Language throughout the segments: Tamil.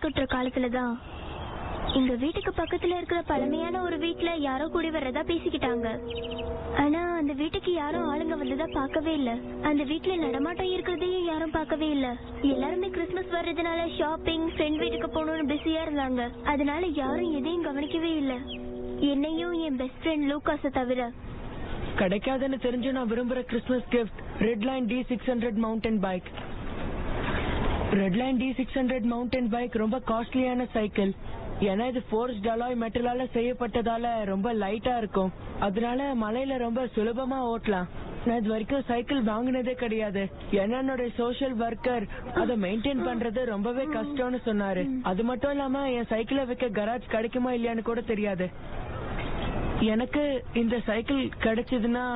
கொட்டுற காலத்துலதான் எங்க வீட்டுக்கு பக்கத்துல இருக்கிற பழமையான ஒரு வீட்டுல யாரோ கூடி வர்றதா பேசிக்கிட்டாங்க. ஆனா அந்த வீட்டுக்கு யாரும் ஆளுங்க வந்ததா பார்க்கவே இல்ல. அந்த வீட்டுல நடமாட்டம் இருக்கிறதையும் யாரும் பார்க்கவே இல்ல. எல்லாருமே கிறிஸ்துமஸ் வர்றதுனால ஷாப்பிங், ஃப்ரெண்ட் வீட்டுக்கு போகணும்னு பிஸியா இருந்தாங்க. அதனால யாரும் எதையும் கவனிக்கவே இல்ல, என்னையும் என் பெஸ்ட் ஃப்ரெண்ட் லூகாஸ தவிர. கிடைக்காதுன்னு தெரிஞ்சு நான் விரும்புற Christmas gift red line D600 mountain bike. Red line D600 mountain bike ரொம்ப காஸ்ட்லியான சைக்கிள். ஏன்னா இது ஃபோர்ஸ்ட் அலாய் மெட்டலால செய்யப்பட்டதால ரொம்ப லைட்டா இருக்கும். அதனால மலையில ரொம்ப சுலபமா ஓட்டலாம். நான் இது வரைக்கும் சைக்கிள் வாங்கினதே கிடையாது. ஏன்னா என்னோட சோஷியல் ஒர்க்கர் அதை மெயின்டைன் பண்றது ரொம்பவே கஷ்டம்னு சொன்னாரு. அது மட்டும் இல்லாம என் சைக்கிளை வைக்க கராஜ் கிடைக்குமா இல்லையான்னு கூட தெரியாது. எனக்கு இந்த சைக்கிள் கிடைச்சதுன்னா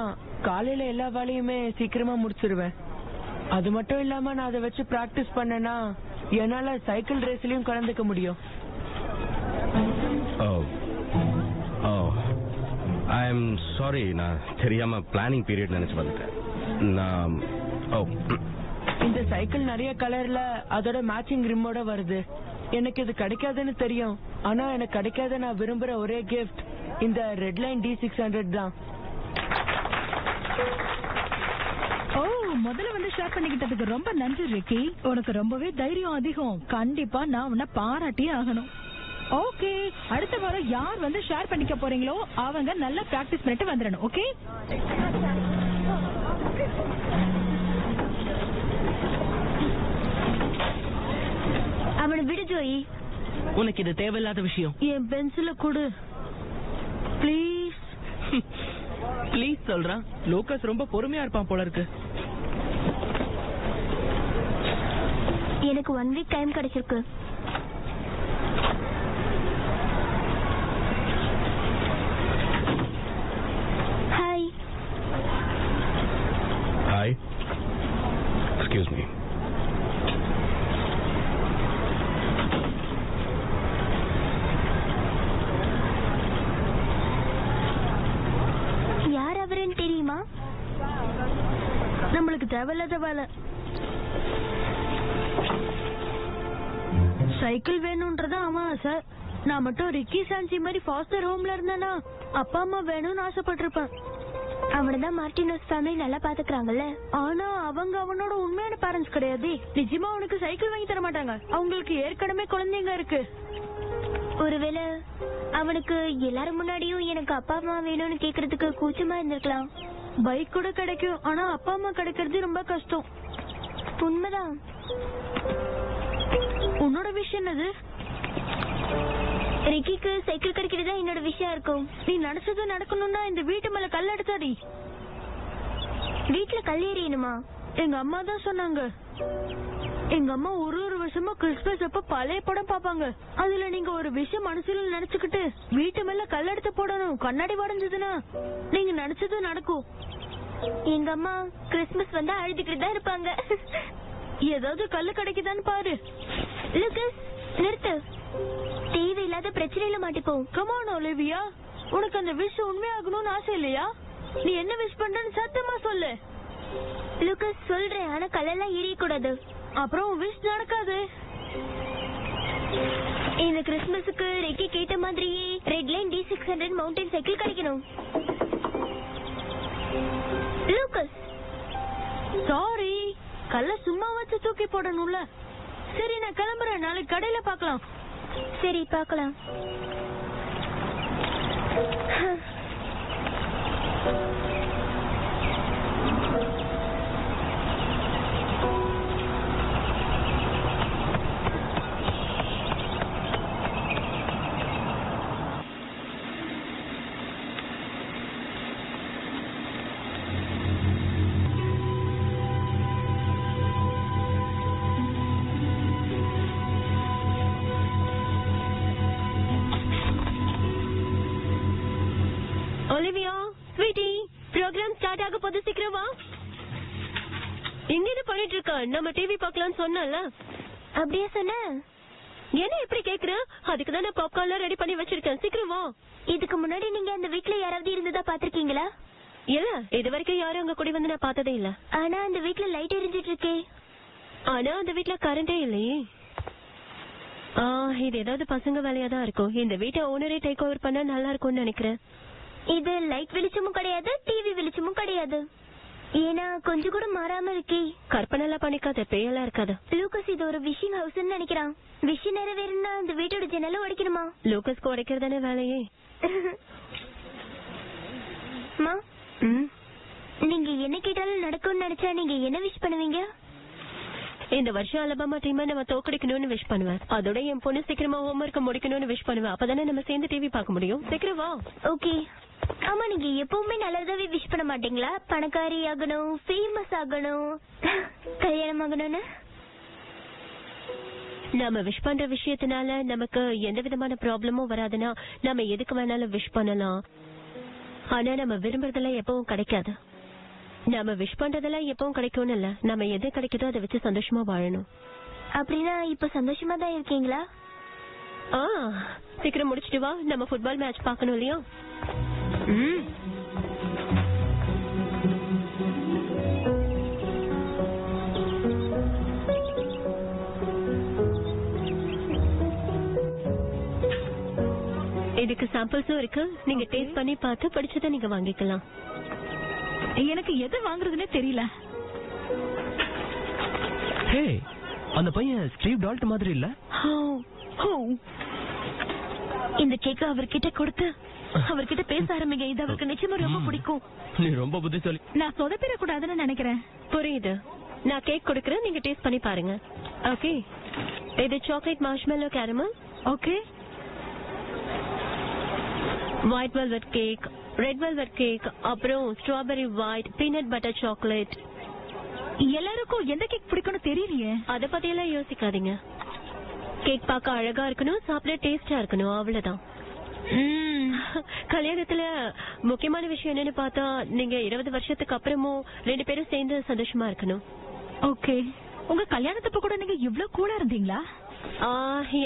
காலையில எல்லா வேலையுமே சீக்கிரமா முடிச்சிருவேன். அது மட்டும் இல்லாம நான் அதை வச்சு பிராக்டிஸ் பண்ணேன்னா என்னால சைக்கிள் ரேஸ்லயும் கலந்துக்க முடியும். ஐம் சாரி, நான் தெரியாம பிளானிங் பீரியட் நினைச்சு வந்துட்டேன். இந்த சைக்கிள் நிறைய கலர்ல அதோட மேட்சிங் ரிம்மோட வருது. எனக்கு இது கிடைக்காதுன்னு தெரியும். ஆனா எனக்கு கிடைக்காத நான் விரும்புற ஒரே கிஃப்ட் இந்த ரெட்லைன் D600 தான். முதல்ல வந்து ஷேர் பண்ணிக்கிட்டதுக்கு ரொம்ப நன்றி ரிக்கி. உனக்கு ரொம்பவே தைரியம் அதிகம். கண்டிப்பா நான் உன்னை பாராட்டியே ஆகணும். ஓகே, அடுத்த வாரம் யார் வந்து ஷேர் பண்ணிக்க போறீங்களோ அவங்க நல்லா பிராக்டிஸ் பண்ணிட்டு வந்துடணும். ஓகே, அவனை விடு ஜோயி. உனக்கு இது தேவையில்லாத விஷயம். என் பென்சில கொடு ப்ளீஸ். ப்ளீஸ் சொல்றான். லூகாஸ் ரொம்ப பொறுமையா இருப்பான் போல இருக்கு. எனக்கு 1 வீக் டைம் கிடைச்சிருக்கு. ஹாய். Hi, excuse me. யார் அவருன்னு தெரியுமா? நம்மளுக்கு தேவையில்லாத வேலை. சைக்கிள் வேணும்ன்றதா அவன் ஆசை. நான் மட்டும் ரிக்கி சான்சி மாதிரி ஃபாஸ்டர் ஹோம்ல இருந்தானா அப்பா அம்மா வேணும்னு ஆசைப்பட்டிருப்பேன். அவனதான் மார்டினோஸ் ஃபேமிலி நல்லா பாத்துக்கிறாங்கல்ல. ஆனா அவங்க அவனோட உண்மையான பேரண்ட்ஸ் கிடையாது. நிஜமா அவனுக்கு சைக்கிள் வாங்கி தர மாட்டாங்க. அவங்களுக்கு ஏற்கனவே குழந்தைங்க இருக்கு. ஒருவேளை அவனுக்கு எல்லாரும் முன்னாடியும் எனக்கு அப்பா அம்மா வேணும்னு கேக்குறதுக்கு கூச்சமா இருந்திருக்கலாம். பைக் கூட கிடைக்கும், ஆனா அப்பா அம்மா கிடைக்கிறது ரொம்ப கஷ்டம். உண்மைதான். உன்னோட விஷயம் என்னது? ரிக்கிக்கு சைக்கிள் கிடைக்கிறதா என்னோட விஷயம் இருக்கும். நீ நினைச்சது நடக்கணும்னா இந்த வீட்டு மேல கல் எடுத்தாடி. வீட்டுல கல் எறியணுமா? எங்க அம்மா தான் சொன்னாங்க. எங்க அம்மா ஒரு வருஷமா கிறிஸ்துமஸ் அப்ப பழைய படம் பாப்பாங்க. அதுல நீங்க ஒரு விஷயம் மனசுல நினைச்சுக்கிட்டு வீட்டு மேல கல் எடுத்து போடணும். கண்ணாடி உடைஞ்சதுன்னா நீங்க நினைச்சது நடக்கும். எங்க அம்மா கிறிஸ்துமஸ் வந்தா அழுதுகிட்டு தான் இருப்பாங்க. ஏதாவது கல்லு கிடைக்குதான்னு பாரு. லூகாஸ், நிறுத்து. தேவையில்லாத பிரச்சனையில மாட்டிப்போம். கமான் ஒலிவியா, உனக்கு அந்த விஷ் உண்மையாகணும்னு ஆசை இல்லையா? நீ என்ன விஷ் பண்றன்னு சத்தமா சொல்லு. லூகாஸ், சொல்றேன், ஆனா கல்லெல்லாம் எரியக்கூடாது. அப்புறம் விஷ் நடக்காது. இந்த கிறிஸ்துமஸுக்கு ரெக்கி கேட்ட மாதிரியே ரெட்லைன் D600 மவுண்டன் சைக்கிள் கிடைக்கணும். லூகாஸ், சாரி, கல்ல சும்மா வச்சு தூக்கி போடணும்ல. சரி, நான் கிளம்புறேன். நாளைக்கு கடையில பாக்கலாம். சரி, பாக்கலாம். ஒலிவியா, ஸ்வீட்டி, ப்ரோக்ராம் ஸ்டார்ட் ஆக போது, சீக்கிரம் வா. இங்க என்ன பண்ணிட்டு இருக்க? நம்ம டிவி பார்க்கலாம்னு சொன்னல. அப்படியே சொன்ன? என்ன எப்படி கேக்குற? அதுக்கு தான் நான் பாப்கார்ன்ல ரெடி பண்ணி வச்சிருக்கேன். சீக்கிரம் வா. இதுக்கு முன்னாடி நீங்க அந்த வீட்ல யாராவது இருந்ததா பாத்திருக்கீங்களா? இல்ல, இது வரைக்கும் யாரும் அங்க கூடி வந்து நான் பார்த்ததே இல்ல. ஆனா அந்த வீட்ல லைட் எரிஞ்சிட்டு இருக்கே. ஆனா அந்த வீட்ல கரண்டே இல்லையே. இது ஏதாவது பசங்க வேலையா தான் இருக்கும். இந்த வீட்டை ஓனரே டேக் ஓவர் பண்ணா நல்லா இருக்கும்னு நினைக்கிறேன். இது லைட் வெளிச்சமும் கிடையாது, டிவி வெளிச்சமும் கிடையாது. ஏன்னா கொஞ்சம் கூட மாறாம இருக்கே. கற்பனை பண்ணிக்காத, பேயெல்லாம் இருக்காது. லூகஸ் இது ஒரு விஷிங் ஹவுஸ் நினைக்கிறான். விஷயம் நிறைவேறனா இந்த வீட்டோட ஜன்னல உடைக்கணுமா? லூகஸ்க்கு உடைக்கிறதானே வேலையே. நீங்க என்ன கேட்டாலும் நடக்கும்னு நினைச்சா நீங்க என்ன விஷ் பண்ணுவீங்க? இந்த வருஷம் அலபாமா டீமை நம்ம தோக்கடிக்கணும்னு விஷ் பண்ணுவேன். அதோட என் பொண்ணு சீக்கிரமா ஹோம்வொர்க் முடிக்கணும்னு விஷ் பண்ணுவேன். அப்பதானே நம்ம சேர்ந்து டிவி பார்க்க முடியும். சீக்கிரம் வா. ஓகே. ஆமா, நீங்க எப்பவுமே நல்லதாவே விஷ் பண்ண மாட்டீங்களா? பணக்காரி ஆகணும், ஃபேமஸ் ஆகணும், கல்யாணம் ஆகணும்னு. நாம விஷ் பண்ற விஷயத்தினால நமக்கு எந்த விதமான ப்ராப்ளமும் வராதுன்னா நம்ம எதுக்கு வேணாலும் விஷ் பண்ணலாம். ஆனா நம்ம விரும்புறதெல்லாம் எப்பவும் கிடைக்காது. நாம விஷ் பண்றதெல்லாம் எப்பவும் கிடைக்கும்னு இல்ல, நம்ம எது கிடைக்குதோ அதை வச்சு சந்தோஷமா வாழணும். அப்படின்னா இப்ப சந்தோஷமா தான் இருக்கீங்களா? சீக்கிரம் முடிச்சிட்டு வா, நம்ம ஃபுட்பால் மேட்ச் பார்க்கணும் இல்லையா? இதுக்கு சாம்பிள்ஸும் இருக்கு. நீங்க டேஸ்ட் பண்ணி பார்த்து பிடிச்சதை நீங்க வாங்கிக்கலாம். எனக்கு எது வாங்குறதுன்னே தெரியல. ஹே, அந்த பையன் ஸ்டீவ் டால்ட் மாதிரி இல்ல? இந்த கேக்க அவர்கிட்ட கொடுத்து அவர்கிட்ட பேச ஆரம்பிங்க. இது அவருக்கு நிச்சயமா ரொம்ப பிடிக்கும். நீ ரொம்ப புத்திசாலி. நான் சொதப்பிட கூடாதுன்னு நினைக்கிறேன். புரியுது. நான் கேக் கொடுக்கறேன், நீங்க டேஸ்ட் பண்ணி பாருங்க. ஓகே, இது chocolate marshmallow caramel. Okay, white velvet cake, red velvet cake, அப்புறம் strawberry white peanut butter chocolate. எல்லாருக்கும் எந்த கேக் பிடிக்கும்னு தெரியலையே. அத பத்தி எல்லாம் யோசிக்காதீங்க. கேக் பார்க்க அழகா இருக்கணும், சாப்பிட டேஸ்டா இருக்கணும், அவ்வளவுதான். கல்யாணத்துல முக்கியமான விஷயம் என்னன்னு பார்த்தா நீங்க 20 வருஷத்துக்கு அப்புறமும் 2 பேரும் சேர்ந்து சந்தோஷமா இருக்கணும். ஓகே, உங்க கல்யாணத்தப்ப கூட நீங்க இவ்ளோ கூலா இருந்தீங்களா?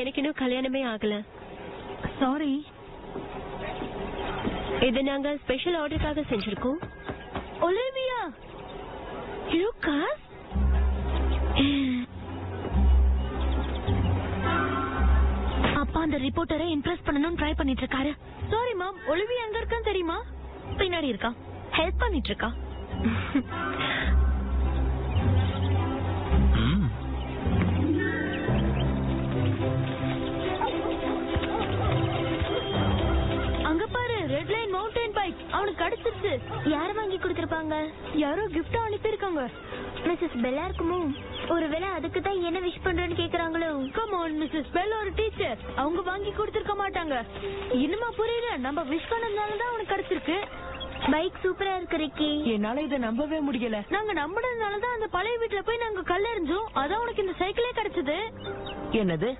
எனக்கு இன்னும் கல்யாணமே ஆகல. சாரி. இது நாங்க ஸ்பெஷல் ஆர்டருக்காக செஞ்சிருக்கோம். ஒலிவியா, லூகாஸ், அப்பா அந்த ரிப்போர்ட்டரை இம்ப்ரெஸ் பண்ணணும்னு ட்ரை பண்ணிட்டு இருக்காரு. சாரி மாம், ஒலிவியா எங்க இருக்கான்னு தெரியுமா? பின்னாடி இருக்கா, ஹெல்ப் பண்ணிட்டு இருக்கா. அங்க பாரு, ரெட் லைன் மவுண்டன் பைக். அவனுக்கு கிடைச்சிருச்சு. யார் வாங்கி கொடுத்திருப்பாங்க? யாரோ கிஃப்ட் அனுப்பியிருக்காங்க. மிஸ்ஸஸ் பெல்லா இருக்குமோ? ஒருவேளை அதுக்கு தான் என்ன விஷ் பண்றேன்னு கேக்குறாங்களோ? கம் ஆன், மிஸ்ஸஸ் பெல் ஒரு டீச்சர். அவங்க வாங்கி கொடுத்திருக்க மாட்டாங்க. இன்னுமா புரியல? நம்ம விஷ் பண்ணதுனால தான் அவனுக்கு கிடைச்சிருக்கு. பைக் சூப்பரா இருக்கு ரிக்கி. என்னால இதை நம்பவே முடியல. நாங்க நம்பினதுனால தான் அந்த பழைய வீட்டுல போய் நாங்க கல்லெறிஞ்சோம். அதான் உனக்கு இந்த சைக்கிளே கிடைச்சது. என்னது?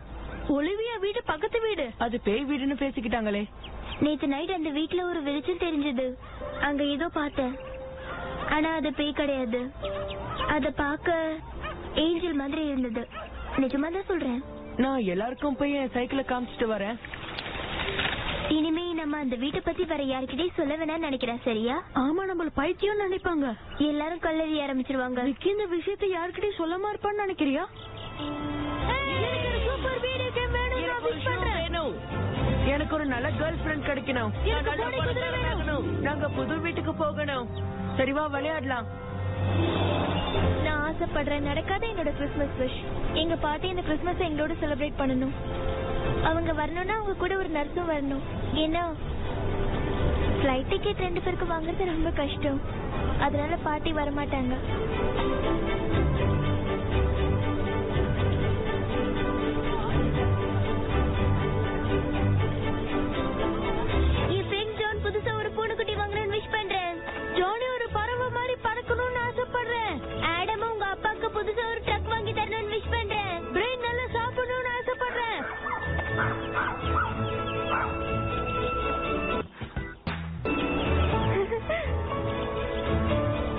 ஒலிவியா வீடு பக்கத்து வீடு. அது பேய் வீடுன்னு பேசிக்கிட்டாங்களே. நேத்து நைட் அந்த வீட்ல ஒரு வெளிச்சம் தெரிஞ்சது. அங்க ஏதோ பார்த்தேன். ஆனா அது பேய் கிடையாது. அத பார்க்க ஏஞ்சல் மாதிரி இருந்தது. நிஜமா தான் சொல்றேன். நான் எல்லாருக்கும் போய் என் சைக்கிளை காமிச்சிட்டு வரேன். இனிமே நம்ம அந்த வீட்டை பத்தி வேற யாருக்கிட்டயும் சொல்ல வேணாம்னு நினைக்கிறேன். சரியா? ஆமா, நம்மள பைத்தியம் நினைப்பாங்க. எல்லாரும் கல்லறி ஆரம்பிச்சிருவாங்க. விக்கி இந்த விஷயத்தை யாருக்கிட்டயும் சொல்லாம இருப்பான்னு நினைக்கிறியா? எனக்கு ஒரு நல்ல கேர்ள் ஃபிரெண்ட் கிடைக்கணும். நாங்க புது வீட்டுக்கு போகணும். சரிவா, விளையாடலாம். நான் ஆசைப்படுறேன் நடக்காத என்னோட கிறிஸ்மஸ் விஷ். எங்க பாட்டி இந்த கிறிஸ்மஸ் எங்களோட செலிப்ரேட் பண்ணணும். அவங்க வரணும்னா அவங்க கூட ஒரு நர்ஸும் வரணும். ஏன்னா ஃப்ளைட் டிக்கெட் 2 பேருக்கு வாங்குறது ரொம்ப கஷ்டம். அதனால பாட்டி வரமாட்டாங்க. என் ஃப்ரெண்ட் ஜான் புதுசா ஒரு பூனைக்குட்டி வாங்குறேன்னு விஷ் பண்றேன். ஜானி ஒரு பறவை மாதிரி பறக்கணும்னு ஆசைப்படுறேன். ஆடம் உங்க அப்பாக்கு புதுசா ஒரு ட்ரக் வாங்கி தரணும்னு விஷ் பண்றேன். பிரெயின் நல்லா சாப்பிடணும்னு ஆசைப்படுறேன்.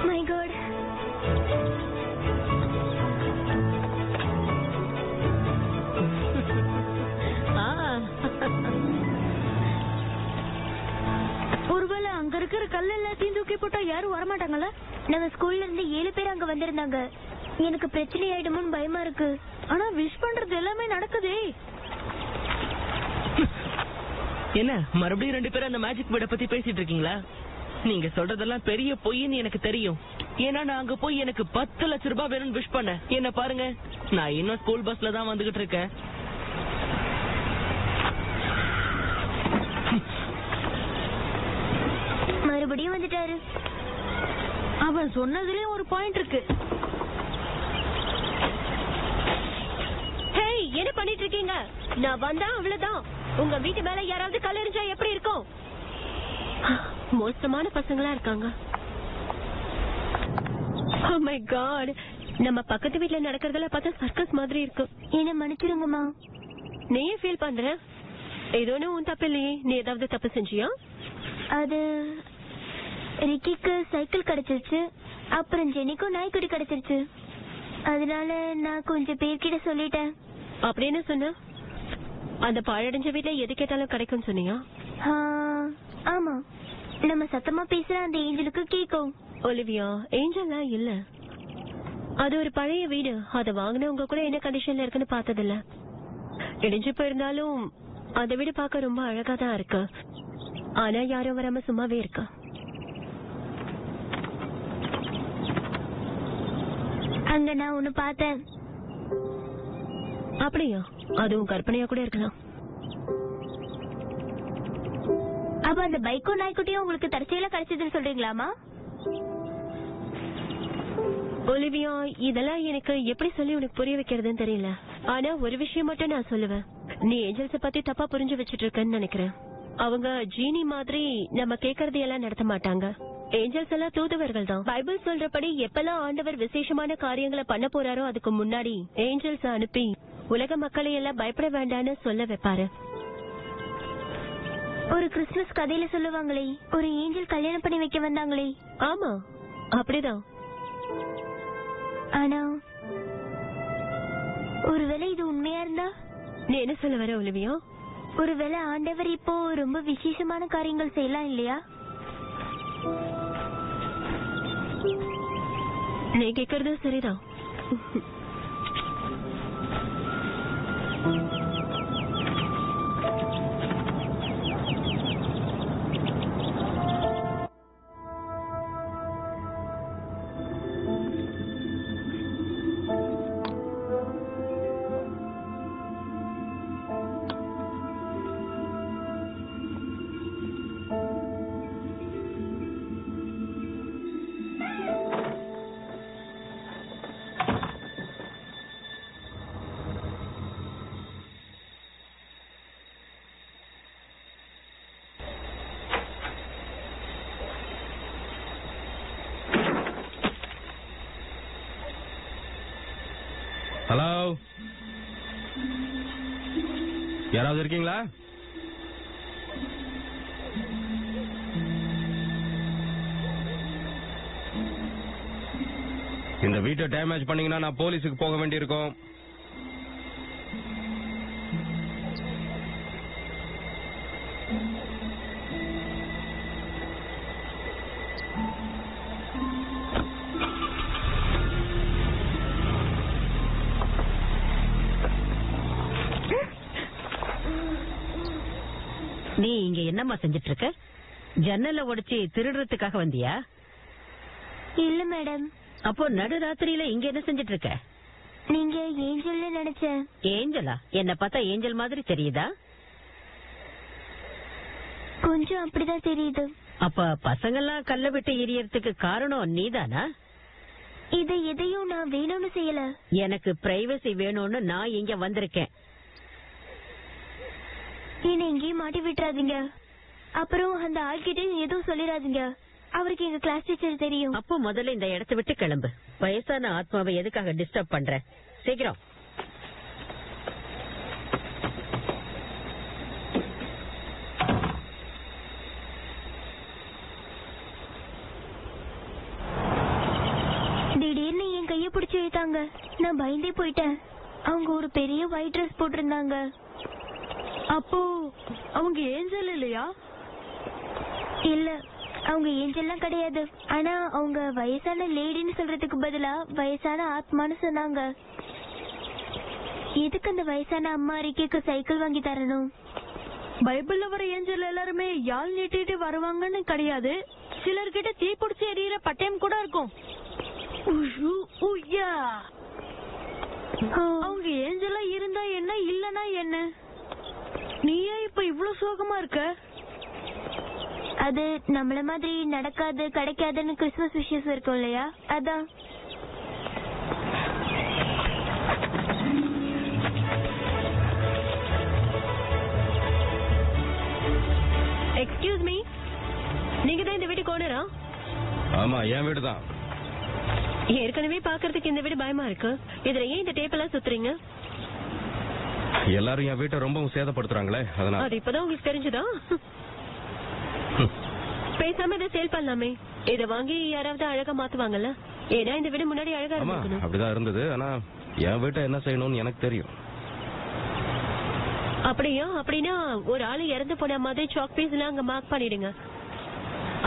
My God. ஒருவேளை அங்க இருக்கிற கல் எல்லாத்தையும் தூக்கி போட்டா யாரும் வரமாட்டாங்கல்ல? நம்ம ஸ்கூல்ல இருந்து 7 பேர் அங்க வந்திருந்தாங்க. எனக்கு பிரச்சனை ஆயிடுமோன்னு பயமா இருக்கு. ஆனா விஷ் பண்றது எல்லாமே நடக்குதே. என்ன மறுபடியும் 2 பேரும் அந்த மேஜிக் வீட பத்தி பேசிட்டு இருக்கீங்களா? நீங்க சொல்றதெல்லாம் பெரிய பொய்ன்னு எனக்கு தெரியும். ஏன்னா நான் அங்க போய் எனக்கு 10 லட்சம் ரூபாய் வேணும்னு விஷ் பண்ணேன். என்ன பாருங்க, நான் இன்னும் ஸ்கூல் பஸ்ல தான் வந்துகிட்டு இருக்கேன். மறுபடியும் வந்துட்டாரு. அவன் சொன்னதுலயும் ஒரு பாயிண்ட் இருக்கு. ஹேய், என்ன பண்ணிட்டு இருக்கீங்க? நான் வந்தா அவ்வளவுதான். உங்க வீட்டு மேல யாராவது கல்லெறிஞ்சா எப்படி இருக்கும்? மோசமான பசங்களா இருக்காங்க. Oh my God, நம்ம பக்கத்து வீட்ல நடக்கிறதெல்லாம் பார்த்தா சர்க்கஸ் மாதிரி இருக்கு. என்ன மன்னிச்சிருங்கம்மா. நீ ஃபீல் பண்ற? ஏதோ உன் தப்பு இல்லையே. நீ ஏதாவது தப்பு செஞ்சியா? அது ரிக்கிக்கு சைக்கிள் கிடைச்சிருச்சு, அப்புறம் ஜெனிக்கும் நாய்க்குட்டி கிடைச்சிருச்சு. அதனால நான் கொஞ்சம் பேர்கிட்ட சொல்லிட்டேன். அப்படின்னு சொன்ன? அந்த பாழடைஞ்ச வீட்ல எது கேட்டாலும் கிடைக்கும் சொன்னியா? ஆமா, நம்ம சத்தமா பேசுற அந்த ஏஞ்சலுக்கு கேக்கும். ஒலிவியா, ஏஞ்சல்லாம் இல்ல. அது ஒரு பழைய வீடு. அதை வாங்கினவங்க கூட என்ன கண்டிஷன்ல இருக்குன்னு பார்த்ததில்ல. இடிஞ்சு போயிருந்தாலும் அந்த வீடு பார்க்க ரொம்ப அழகா தான் இருக்கு. ஆனா யாரும் வராம சும்மாவே இருக்கு. அங்க நான் ஒண்ணு பார்த்தேன். அப்படியா? அதுவும் கற்பனையா கூட இருக்கலாம். அப்ப அந்த பைக்கும் நாய்க்குட்டியும் உங்களுக்கு தற்செயலா கிடைச்சதுன்னு சொல்றீங்களாமா? ஒலிவியா, இதெல்லாம் எனக்கு எப்படி சொல்லி உனக்கு புரிய வைக்கிறதுன்னு தெரியல. ஆனா ஒரு விஷயம் மட்டும் நான் சொல்லுவேன். நீ ஏஞ்சல்ஸ பத்தி தப்பா புரிஞ்சு வச்சிட்டு இருக்கன்னு நினைக்கிறேன். அவங்க ஜீனி மாதிரி நம்ம கேக்குறது எல்லாம் நடத்த மாட்டாங்க. ஏஞ்சல்ஸ் எல்லாம் தூதுவர்கள் தான். பைபிள் சொல்றபடி எப்பெல்லாம் ஆண்டவர் விசேஷமான காரியங்களை பண்ண போறாரோ அதுக்கு முன்னாடி ஏஞ்சல்ஸ் அனுப்பி உலக மக்களை எல்லாம் பயப்பட வேண்டான்னு சொல்ல வைப்பாரு. ஒரு கிறிஸ்துமஸ் கதையில சொல்லுவாங்களே, ஒரு ஏஞ்சல் கல்யாணம் பண்ணி வைக்க வந்தாங்களே. ஆமா, அப்படிதான். ஆனா ஒருவேளை இது உண்மையா இருந்தா? நீ என்ன சொல்ல வர ஒலிவியா? ஒருவேளை ஆண்டவர் இப்போ ரொம்ப விசேஷமான காரியங்கள் செய்யலாம் இல்லையா? நீ கேக்குறது சரிதான். ஹலோ, யாராவது இருக்கீங்களா? இந்த வீட்டை டேமேஜ் பண்ணீங்கன்னா நான் போலீஸுக்கு போக வேண்டியிருக்கும். நீ இங்க என்னம்மா செஞ்சிட்டு இருக்க? ஜன்னல உடைச்சி திருடுறதுக்காக வந்தியா? இல்ல மேடம். அப்போ நடுராத்திரியில இங்க என்ன செஞ்சிட்டு இருக்க? நீங்க ஏஞ்சல் நினைச்சேன். ஏஞ்சலா? என்ன பார்த்தா ஏஞ்சல் மாதிரி தெரியுதா? கொஞ்சம் அப்படிதான் தெரியுது. அப்ப பசங்கெல்லாம் கல்ல விட்டு எரியறதுக்கு காரணம் நீதானா? இது எதையும் நான் வேணும்னு செய்யல. எனக்கு பிரைவசி வேணும்னு நான் இங்க வந்திருக்கேன். என்ன எங்கேயும் மாட்டி விட்டுறாதீங்க. அப்புறம் அந்த ஆள்கிட்டயும் எதுவும் சொல்லிடாதீங்க. அவருக்கு எங்க கிளாஸ் டீச்சர் தெரியும். அப்போ முதல்ல இந்த இடத்தை விட்டு கிளம்பு. வயசான ஆத்மாவை எதுக்காக டிஸ்டர்ப் பண்ற? சீக்கிரம். திடீர்னு என் கைய பிடிச்சு இழுத்தாங்க. நான் பயந்தே போயிட்டேன். அவங்க ஒரு பெரிய ஒயிட் ட்ரெஸ் போட்டிருந்தாங்க. அப்போ அவங்க ஏஞ்சல் இல்லையா? இல்ல, அவங்க ஏஞ்சல்லாம் கிடையாது. ஆனா அவங்க வயசான லேடின்னு சொல்றதுக்கு பதிலா வயசான ஆத்மான்னு சொன்னாங்க. எதுக்கு அந்த வயசான அம்மா ரிக்கிக்கு சைக்கிள் வாங்கி தரணும்? பைபிள்ல வர ஏஞ்சல் எல்லாருமே யாழ் நீட்டிட்டு வருவாங்கன்னு கிடையாது. சிலர்கிட்ட தீ பிடிச்சி எரியிற பட்டயம் கூட இருக்கும். உஷு, உய்யா. அவங்க ஏஞ்சலா இருந்தா என்ன, இல்லனா என்ன? நீயே இப்ப இவ்வளவு சோகமா இருக்க? அது நம்மள மாதிரி நடக்காது கிடைக்காதுன்னு கிறிஸ்துமஸ் விஷயம் இருக்கும் இல்லையா, அதான். எக்ஸ்கியூஸ் மீ, நீங்க தான் இந்த வீட்டுக்கு ஓனரா? ஆமா, என் வீடு தான். ஏற்கனவே பாக்குறதுக்கு இந்த வீடு பயமா இருக்கு. இதுல ஏன் இந்த டேப் எல்லாம் சுத்துறீங்க? எல்லாரும் என் வீட்டை ரொம்பவும் சேதப்படுத்துறாங்களே, அதனால. அது இப்பதான் உங்களுக்கு தெரிஞ்சதா? பேசாம இதை சேல் பண்ணலாமே. இத வாங்கி யாராவது அழகா மாத்துவாங்கல்ல. ஏன்னா இந்த வீடு முன்னாடி அழகா ஆமா, இருந்திருக்கணும். அப்படிதான் இருந்தது. ஆனா என் வீட்டை என்ன செய்யணும்னு எனக்கு தெரியும். அப்படியா? அப்படின்னா ஒரு ஆளு இறந்து போன மாதிரி சாக் பீஸ் எல்லாம் அங்க மார்க் பண்ணிடுங்க.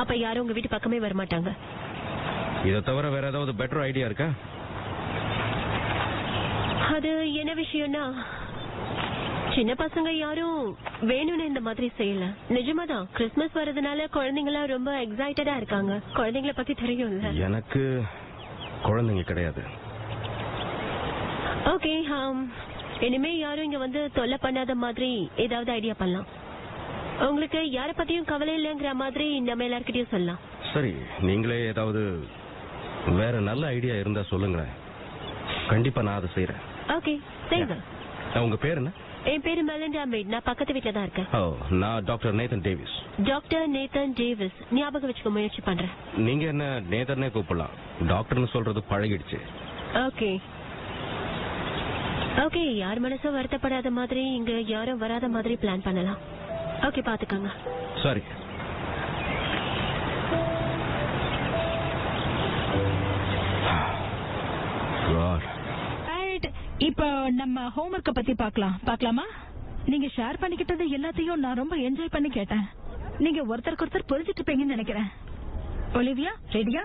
அப்ப யாரும் உங்க வீட்டு பக்கமே வர மாட்டாங்க. இதை தவிர வேற ஏதாவது பெட்டர் ஐடியா இருக்கா? அது என்ன விஷயம்னா, சின்ன பசங்க யாரும் வேணும்னு இந்த மாதிரி செய்யல. நிஜமாதான் கிறிஸ்துமஸ் வர்றதுனால குழந்தைங்க எல்லாம் ரொம்ப எக்ஸைட்டடா இருக்காங்க. குழந்தைங்களை பத்தி தெரியும்ல. எனக்கு குழந்தைங்க கிடையாது. ஓகே, இனிமே யாரும் இங்க வந்து தொல்லை பண்ணாத மாதிரி ஏதாவது ஐடியா பண்ணலாம். உங்களுக்கு யார பத்தியும் கவலை இல்லைங்கிற மாதிரி நம்ம எல்லார்கிட்டயும் சொல்லலாம். சரி, நீங்களே ஏதாவது வேற நல்ல ஐடியா இருந்தா சொல்லுங்களேன். கண்டிப்பா நான் அதை செய்யறேன். ஓகே, செய்யுங்க. உங்க பேர் என்ன? என் பேரு மெலிண்டா மேட். நான் பக்கத்து வீட்டுல தான் இருக்கேன். ஓ, நான் doctor Nathan Davis. Doctor Nathan Davis. ஞாபகம் வச்சுக்க முயற்சி பண்றேன். நீங்க என்ன நேதனே கூப்பிடலாம். டாக்டர்னு சொல்றது பழகிடுச்சு. ஓகே ஓகே, யார் மனசும் வருத்தப்படாத மாதிரி இங்க யாரும் வராத மாதிரி பிளான் பண்ணலாம். ஓகே, பாத்துக்கோங்க. சரி. இப்போ நம்ம ஹோம்வொர்க்க பத்தி பார்க்கலாமா? நீங்க ஷேர் பண்ணிக்கிட்டது எல்லாத்தையும் நான் ரொம்ப என்ஜாய் பண்ணி கேட்டேன். நீங்க ஒருத்தருக்கு ஒருத்தர் புரிஞ்சுட்டு இருப்பீங்கன்னு நினைக்கிறேன். ஒலிவியா, ரெடியா?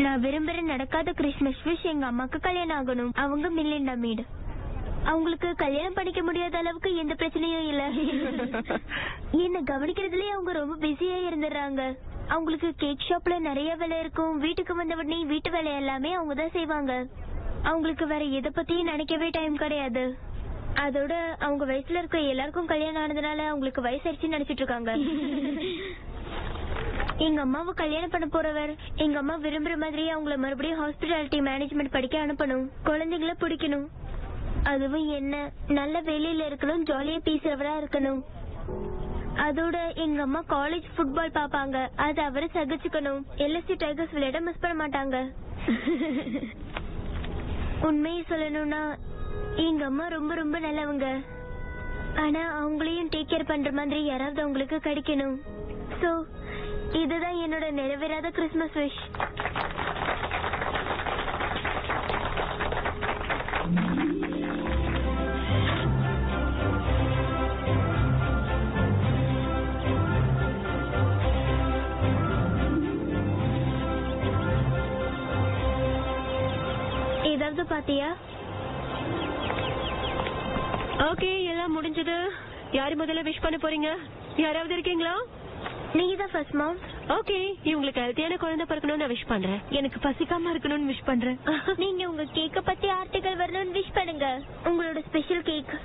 நான் விரும்புற நடக்காத கிறிஸ்துமஸ் விஷ் எங்க அம்மாக்கு கல்யாணம் ஆகணும். அவங்க மெலிண்டா மேட். அவங்களுக்கு கல்யாணம் பண்ணிக்க முடியாத அளவுக்கு எந்த பிரச்சனையும் இல்ல. என்ன கவனிக்கிறதுலயே அவங்க ரொம்ப பிஸியா இருந்துடுறாங்க. அவங்களுக்கு கேக் ஷாப்ல நிறைய வேலை இருக்கும். வீட்டுக்கு வந்த உடனே வீட்டு வேலை எல்லாமே அவங்க தான் செய்வாங்க. அவங்களுக்கு வேற எதை பத்தியும் நினைக்கவே டைம் கிடையாது. அதோட அவங்க வயசுல இருக்க எல்லாருக்கும் கல்யாணம் ஆனதுனால அவங்களுக்கு வயசாயிடுச்சுன்னு நினைச்சிட்டு இருக்காங்க. எங்க அம்மாவை கல்யாணம் பண்ண போறவர் எங்க அம்மா விரும்புற மாதிரி அவங்கள மறுபடியும் ஹாஸ்பிட்டாலிட்டி மேனேஜ்மெண்ட் படிக்க அனுப்பணும். குழந்தைங்களை பிடிக்கணும். அதுவும் என்ன நல்ல வேலையில இருக்கணும், ஜாலியா பேசுறவரா இருக்கணும். அதோட எங்க அம்மா காலேஜ் ஃபுட்பால் பாப்பாங்க. அது அவரை சகிச்சுக்கணும். LSC டைகர்ஸ் விளையாட மிஸ் பண்ண மாட்டாங்க. உண்மையை சொல்லணும்னா எங்க அம்மா ரொம்ப ரொம்ப நல்லவங்க. ஆனா அவங்களையும் டேக் கேர் பண்ற மாதிரி யாராவது அவங்களுக்கு கிடைக்கணும். சோ இதுதான் என்னோட நிறைவேறாத கிறிஸ்துமஸ் விஷ். ஏதாவது பாத்தியா? ஓகே, எல்லாம் முடிஞ்சது. யாரு முதல்ல விஷ் பண்ண போறீங்க? யாராவது இருக்கீங்களா? நீங்க தான் ஃபர்ஸ்ட் மாம். ஓகே, இவங்களுக்கு ஹெல்த்தியான குழந்தை பிறக்கணும்னு நான் விஷ் பண்றேன். எனக்கு பசிக்காம இருக்கணும்னு விஷ் பண்றேன். நீங்க உங்க கேக்க பத்தி ஆர்டிகல் வரணும்னு விஷ் பண்ணுங்க. உங்களோட ஸ்பெஷல் கேக்.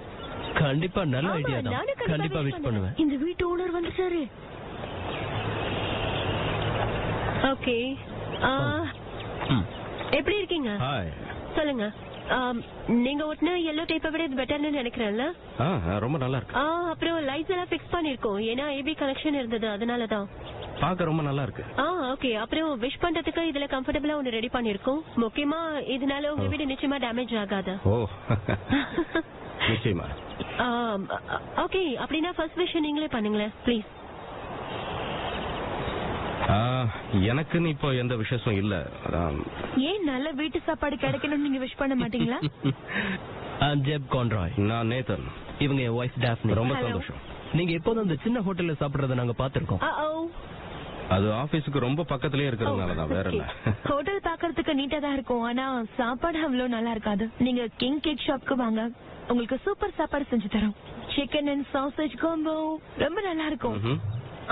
கண்டிப்பா நல்ல ஆமா, ஐடியா நானும் தான். கண்டிப்பா விஷ் பண்ணுவேன். இந்த வீட்டு ஓனர் வந்துட்டாரு. ஓகே, எப்படி இருக்கீங்க? ஹாய். சொல்லுங்க. நீங்க ஒட்டின yellow டேப்பை விட இது பெட்டர்னு நினைக்கிறேன்ல? ரொம்ப நல்லா இருக்கு. அப்புறம் லைட்ஸ் எல்லாம் ஃபிக்ஸ் பண்ணிருக்கோம். ஏன்னா AB கனெக்ஷன் இருந்தது, அதனாலதான். பார்க்க ரொம்ப நல்லா இருக்கு. ஓகே, அப்புறம் விஷ் பண்றதுக்கு இதுல கம்ஃபர்டபிளா ஒன்னு ரெடி பண்ணிருக்கோம். முக்கியமா இதனால உங்க வீடு நிச்சயமா டேமேஜ் ஆகாது. ஓ, நிச்சயமா. ஓகே, அப்படின்னா ஃபர்ஸ்ட் விஷ் நீங்களே பண்ணுங்களேன் ப்ளீஸ். எனக்குன்னு இப்போ எந்த விசேஷம் இல்ல. ஏன் நல்ல வீட்டு சாப்பாடு கிடைக்கணும்னு நீங்க விஷ் பண்ண மாட்டீங்களா? Jeff Conroy. நான் நேதன். இவங்க என் வைஃப் டாஃப்னி. ரொம்ப சந்தோஷம். நீங்க எப்போதும் அந்த சின்ன ஹோட்டல்ல சாப்பிடுறத நாங்க பாத்துருக்கோம். அது ஆபீஸுக்கு ரொம்ப பக்கத்துலயே இருக்கிறதுனாலதான், வேற இல்ல. ஹோட்டல் பாக்குறதுக்கு நீட்டா தான் இருக்கும், ஆனா சாப்பாடு அவ்வளவு நல்லா இருக்காது. நீங்க கிங் கேக் ஷாப்க்கு வாங்க, உங்களுக்கு சூப்பர் சாப்பாடு செஞ்சு தரோம். சிக்கன் அண்ட் சாசேஜ் காம்போ ரொம்ப நல்லா இருக்கும்.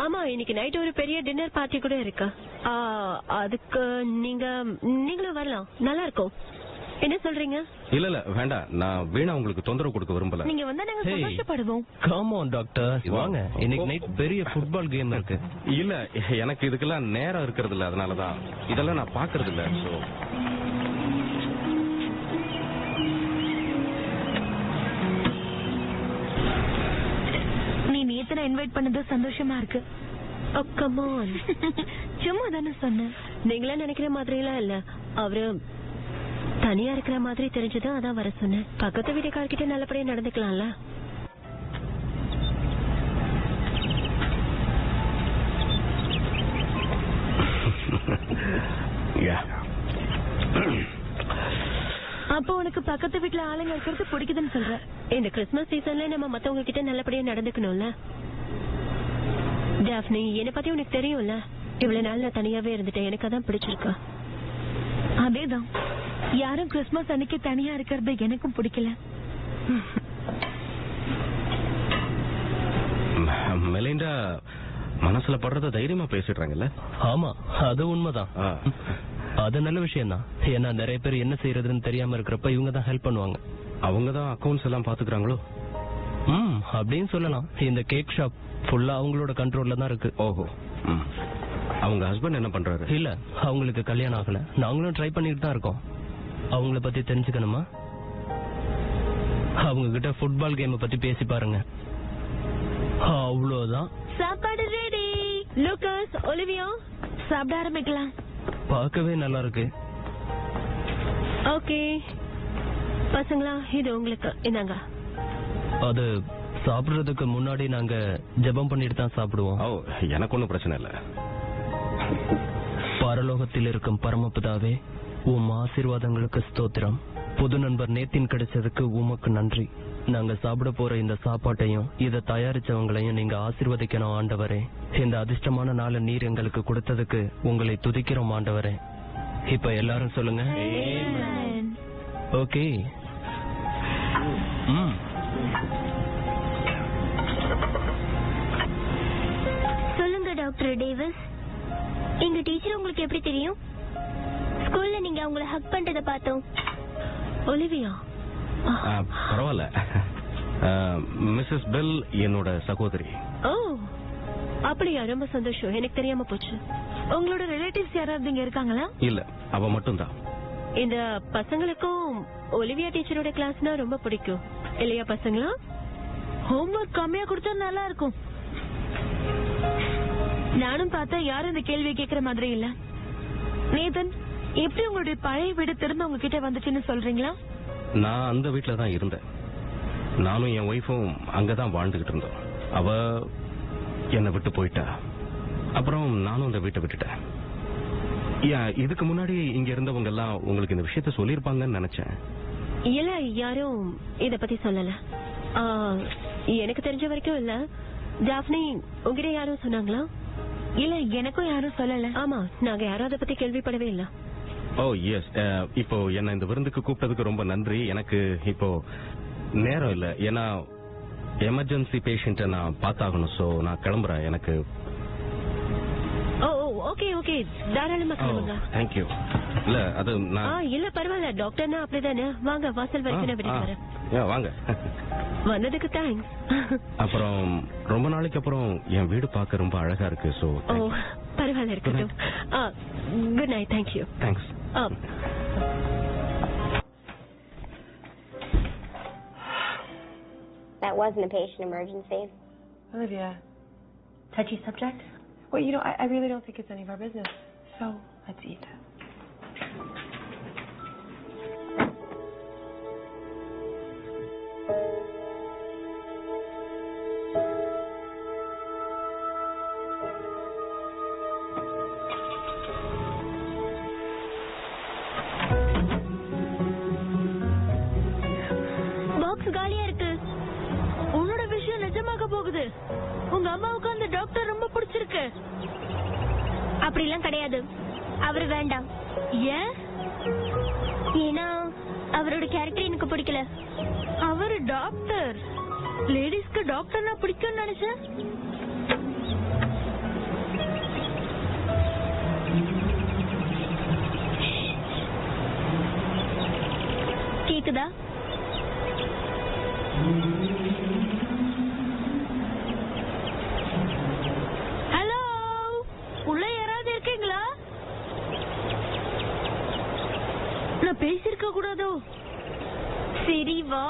ஆமா, இன்னைக்கு நைட் ஒரு பெரிய டின்னர் பார்ட்டி கூட இருக்கு. அதுக்கு நீங்களும் வரலாம், நல்லா இருக்கும். என்ன சொல்றீங்க? இல்ல வேண்டாம், நான் வீணா உங்களுக்கு தொந்தரவு கொடுக்க விரும்பல. நீங்க வந்தா நாங்க சந்தோஷப்படுவோம். கம் ஆன் டாக்டர், வாங்க. இன்னைக்கு நைட் பெரிய ஃபுட்பால் கேம் இருக்கு. இல்ல, எனக்கு இதுக்கெல்லாம் நேரம் இருக்கிறது இல்ல, அதனாலதான் இதெல்லாம் நான் பாக்குறது இல்ல. சோ நீ நேத்து நான் இன்வைட் பண்ணது சந்தோஷமா இருக்கு. Come on. சும்மா தானே சொன்னேன். நீங்களே நினைக்கிற மாதிரி எல்லாம் இல்ல. அவரு தனியா இருக்கிற மாதிரி தெரிஞ்சதும் அதான் வர சொன்னேன். பக்கத்து வீட்டுக்காரர்கிட்ட நல்லபடியா நடந்துக்கலாம்ல. அப்போ உனக்கு பக்கத்து வீட்டுல ஆளுங்க இருக்கிறது பிடிக்குதுன்னு சொல்ற. இந்த கிறிஸ்துமஸ் சீசன்ல நம்ம மத்தவங்க கிட்ட நல்லபடியா நடந்துக்கணும்ல. டாஃப்னி, என்னை பத்தி உனக்கு தெரியும்ல. இவ்வளவு நாள் நான் தனியாவே இருந்துட்டேன், எனக்கு அதான் பிடிச்சிருக்கா. அதேதான், யாரும் கிறிஸ்துமஸ் அன்னைக்கு தனியா இருக்கிறது எனக்கும் பிடிக்கல. மெலிண்டா மனசுல படுறத தைரியமா பேசிடுறாங்கல்ல. ஆமா, அது உண்மைதான். அது நல்ல விஷயம் தான். ஏன்னா நிறைய பேர் என்ன செய்யறதுன்னு தெரியாம இருக்கிறப்ப இவங்க தான் ஹெல்ப் பண்ணுவாங்க. அவங்க தான் அக்கவுண்ட்ஸ் எல்லாம் பாத்துக்கிறாங்களோ? அப்படின்னு சொல்லலாம். இந்த கேக் ஷாப் ஃபுல்லா அவங்களோட கண்ட்ரோல்ல தான் இருக்கு. ஓஹோ. அவங்க ஹஸ்பண்ட் என்ன பண்றாரு? இல்ல, அவங்களுக்கு கல்யாணம் ஆகல. நாங்களும் ட்ரை பண்ணிட்டு தான் இருக்கோம். அவங்கள பத்தி தெரிஞ்சுக்கணுமா? அவங்க கிட்ட ஃபுட்பால் கேம் பத்தி பேசி பாருங்க. அவ்வளவுதான். சாப்பாடு ரெடி. லூகாஸ், ஒலிவியா, சாப்பிட ஆரம்பிக்கலாம். பார்க்கவே நல்லா இருக்கு. ஓகே பசங்களா, இது உங்களுக்கு. இந்தாங்க. அது சாப்பிடுறதுக்கு முன்னாடி நாங்க ஜெபம் பண்ணிட்டு தான் சாப்பிடுவோம். எனக்கு ஒன்னும் பிரச்சனை இல்ல. பரலோகத்தில் இருக்கும் பரமபிதாவே, உம் ஆசீர்வாதங்களுக்கு ஸ்தோத்திரம். புது நண்பர் நேத்தின் கிடைச்சதுக்கு உமக்கு நன்றி. நாங்க சாப்பிட போற இந்த சாப்பாட்டையும் இதை தயாரிச்சவங்களையும் நீங்க ஆசீர்வதிக்கணும் ஆண்டவரே. இந்த அதிர்ஷ்டமான நாளை நீர் எங்களுக்கு கொடுத்ததுக்கு உங்களை துதிக்கிறோம் ஆண்டவரே. இப்ப எல்லாரும் சொல்லுங்க. ஓகே. சொல்லுங்க டாக்டர் டேவிஸ், எங்க டீச்சர் உங்களுக்கு எப்படி தெரியும்? ஸ்கூல்ல நீங்க அவங்கள ஹக் பண்றத பார்த்தோம். ஒலிவியா? பரவாயில்ல, மிஸ்ஸஸ் பெல் என்னோட சகோதரி. ஓ அப்படியா, ரொம்ப சந்தோஷம். எனக்கு தெரியாம போச்சு. உங்களோட ரிலேட்டிவ்ஸ் யாராவது இங்க இருக்காங்களா? இல்ல, அவ மட்டும் தான். இந்த பசங்களுக்கும் ஒலிவியா டீச்சரோட கிளாஸ்னா ரொம்ப பிடிக்கும் இல்லையா பசங்களா? ஹோம்வொர்க் கம்மியா கொடுத்தா நல்லா இருக்கும். நானும் பார்த்தா யாரும் இந்த கேள்வி கேட்கிற மாதிரி இல்ல. நேதன், எப்படி உங்களுடைய பழைய வீடு திரும்ப உங்ககிட்ட வந்துச்சுன்னு சொல்றீங்களா? நான் அந்த வீட்டுல தான் இருந்தேன். நானும் என் ஒய்ஃபும் அங்கதான் வாழ்ந்துகிட்டு இருந்தோம். அவ என்னை விட்டு போயிட்டா. அப்புறம் நானும் அந்த வீட்டை விட்டுட்டேன். இதுக்கு முன்னாடி இங்க இருந்தவங்க எல்லாம் உங்களுக்கு இந்த விஷயத்த சொல்லிருப்பாங்கன்னு நினைச்சேன். இல்ல, யாரும் இத பத்தி சொல்லல. எனக்கு தெரிஞ்ச வரைக்கும் இல்ல. டாஃப்னி, உங்ககிட்ட யாரும் சொன்னாங்களா? இல்ல, எனக்கும் யாரும் சொல்லல. ஆமா, நாங்க யாரும் அதை பத்தி கேள்விப்படவே இல்ல. ஓ எஸ். இப்போ என்ன இந்த விருந்துக்கு கூப்பிட்டதுக்கு ரொம்ப நன்றி. எனக்கு இப்போ நேரம் இல்ல, ஏன்னா எமர்ஜென்சி பேஷண்ட்டை நான் பார்த்தாகணும். சோ நான் கிளம்புறேன். எனக்கு ஓகே ஓகே, தாராளமா கிளம்புங்க. Thank you. இல்ல அது நான் இல்ல பரவாயில்ல, டாக்டர்னா அப்படிதானே. வாங்க, வாசல் வரைக்கும் நான் விட்டு வரேன். வாங்க. வந்ததுக்கு தேங்க்ஸ். அப்புறம் ரொம்ப நாளைக்கு அப்புறம் என் வீடு பார்க்க ரொம்ப அழகா இருக்கு. சோ பரவாயில்ல, இருக்கட்டும். Good night. Thank you. Thanks. That wasn't a patient emergency. Olivia, touchy subject? Well, you know, I really don't think it's any of our business. So, let's eat. Box காலியா இருக்கு. உன்னோட விஷயம் நிஜமாக போகுது. உங்க அம்மாவுக்கு அந்த டாக்டர் ரொம்ப பிடிச்சிருக்கு. அப்படிலாம் கிடையாது. அவரு வேண்டாம். ஏன்? ஏன்னா அவரோட கேரக்டர் எனக்கு பிடிக்கல. அவரு டாக்டர். லேடிஸ்க்கு டாக்டர்னா பிடிக்கும்னு நினைச்சேன். கேக்குதா? ஹலோ, உள்ள யாராவது இருக்கீங்களா? நான் பேசிருக்க கூடாதோ? சரி வா.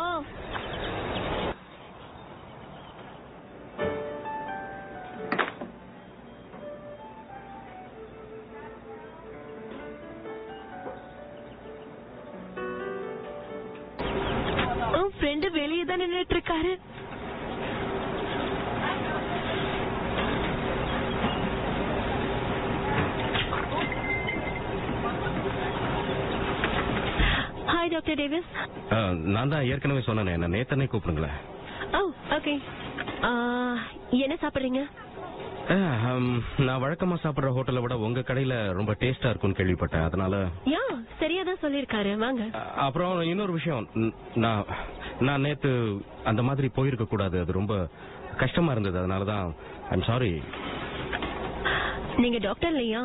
ஃப்ரெண்டு வெளியே தான் நின்னுட்டு இருக்காரு. Hi doctor Davis. நான் தான் ஏற்கனவே சொன்னேன், என்ன நேத்தனே கூப்பிடுங்களேன். ஓ ஓகே. என்ன சாப்பிடுறீங்க? நான் வழக்கமா சாப்பிடுற ஹோட்டலை விட உங்க கடையில ரொம்ப டேஸ்டா இருக்கும்னு கேள்விப்பட்டேன், அதனால. யா சரியாதான் சொல்லிருக்காரு, வாங்க. அப்புறம் இன்னொரு விஷயம், நான் நேத்து அந்த மாதிரி போயிருக்க கூடாது, அது ரொம்ப கஷ்டமா இருந்தது, அதனாலதான். I'm sorry. நீங்க டாக்டர் இல்லையா?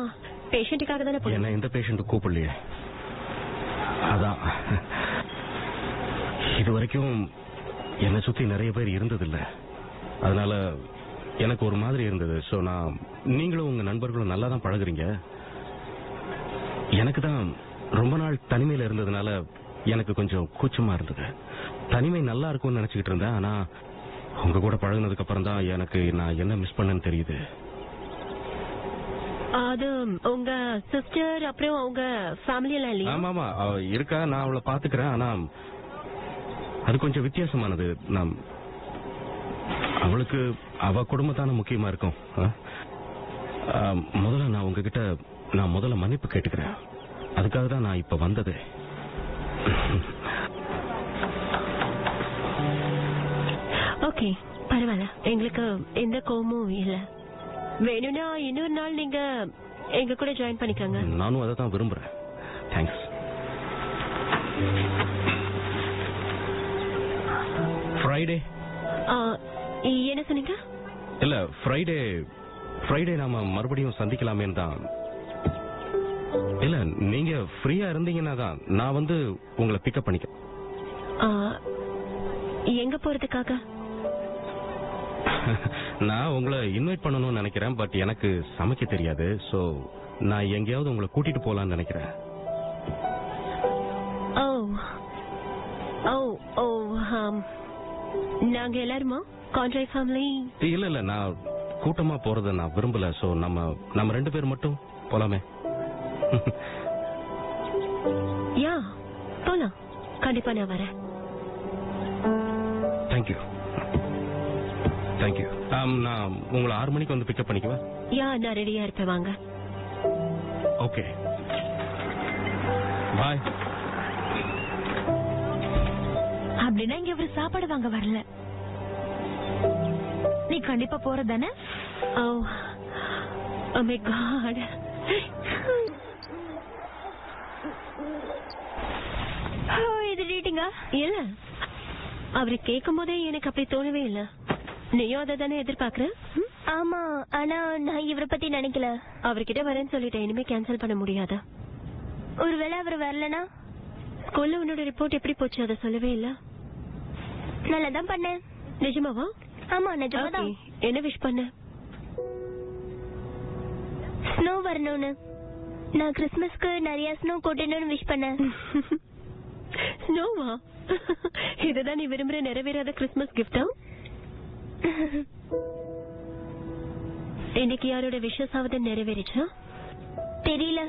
பேஷண்ட்டுக்காக தானே. என்ன எந்த பேஷண்ட் கூப்பிடலையே, அதான். இது வரைக்கும் என்னை சுத்தி நிறைய பேர் இருந்ததில்ல, அதனால எனக்கு ஒரு மாதிரி இருந்தது. சோ நான், நீங்களும் உங்க நண்பர்களும் நல்லா தான் பழகுறீங்க. எனக்கு தான் ரொம்ப நாள் தனிமையில இருந்ததுனால எனக்கு கொஞ்சம் கூச்சமா இருந்தது. தனிமை நல்லா இருக்கும்னு நினைச்சுக்கிட்டு இருந்தேன், ஆனா உங்க கூட பழகுனதுக்கு அப்புறம் தான் எனக்கு நான் என்ன மிஸ் பண்ணேன்னு தெரியுது. அது உங்க சிஸ்டர் அப்புறம் உங்க ஃபேமிலி எல்லாம் இல்லையா? ஆமா இருக்கா, நான் அவளை பாத்துக்கிறேன், ஆனா அது கொஞ்சம் வித்தியாசமானது. நான் அவளுக்கு அவ குடும்பத்தான முக்கியமா இருக்கும். முதல்ல நான் உங்ககிட்ட முதல்ல மன்னிப்பு கேட்டுக்கிறேன், அதுக்காக தான் நான் இப்ப வந்தது. ஓகே பரவாயில்ல, எங்களுக்கு எந்த கோபமும் இல்ல. வேணும்னா இன்னொரு நாள் நீங்க எங்க கூட ஜாயின் பண்ணிக்கோங்க. நானும் அதை தான் விரும்புறேன். தேங்க்ஸ். ஃப்ரைடே என்ன சொன்னீங்க? இல்ல, ஃப்ரைடே நாம மறுபடியும் சந்திக்கலாமேன்னு தான். இல்ல, நீங்க ஃப்ரீயா இருந்தீங்கன்னா தான் நான் வந்து உங்களை பிக்கப் பண்ணிக்க. எங்க போறதுக்காக? நான் உங்களை இன்வைட் பண்ணணும்னு நினைக்கிறேன், பட் எனக்கு சமைக்க தெரியாது. சோ நான் எங்கேயாவது உங்களை கூட்டிட்டு போலான்னு நினைக்கிறேன். நாங்க எல்லாருமா கான்ட்ராக்ட் ஃபேமிலி? இல்ல, நான் கூட்டமா போறத நான் விரும்பல. சோ நம்ம 2 பேர் மட்டும் போலாமே? யா போலாம், கண்டிப்பா நான் வரேன். தேங்க்யூ. நான் உங்களை 6 மணிக்கு வந்து பிக்கப் பண்ணிக்குவா? யா நான் ரெடியா இருப்பேன், வாங்க. Okay bye. அப்படின்னா இங்க ஒரு சாப்பாடு வாங்க வரல, நீ கண்டிப்பா போறதானே? Oh my God. இது டேட்டிங்கா? இல்ல, அவரு கேட்கும் போதே எனக்கு அப்படி தோணவே இல்ல. நீயும் அதை தானே எதிர்பார்க்கற? ஆமா, ஆனா நான் இவரை பத்தி நினைக்கல. அவர்கிட்ட வரேன்னு சொல்லிட்டேன், இனிமே கேன்சல் பண்ண முடியாதா? ஒருவேளை அவர் வரலனா? ஸ்கூல்ல உன்னோட ரிப்போர்ட் எப்படி போச்சு, அதை சொல்லவே இல்ல. நல்லாதான் பண்ணேன். நிஜமாவா? ஆமா நிஜமாதான். என்ன விஷ் பண்ண? ஸ்னோ வரணும்னு. நான் கிறிஸ்மஸ்க்கு நிறைய ஸ்னோ கொட்டணும்னு விஷ் பண்ணேன். ஸ்னோவா? இதுதான் நீ விரும்புற நிறைவேறாத கிறிஸ்மஸ் கிஃப்டா? இன்னைக்கு யாரோட விஷஸ் ஆவது நிறைவேறிச்சா? தெரியல.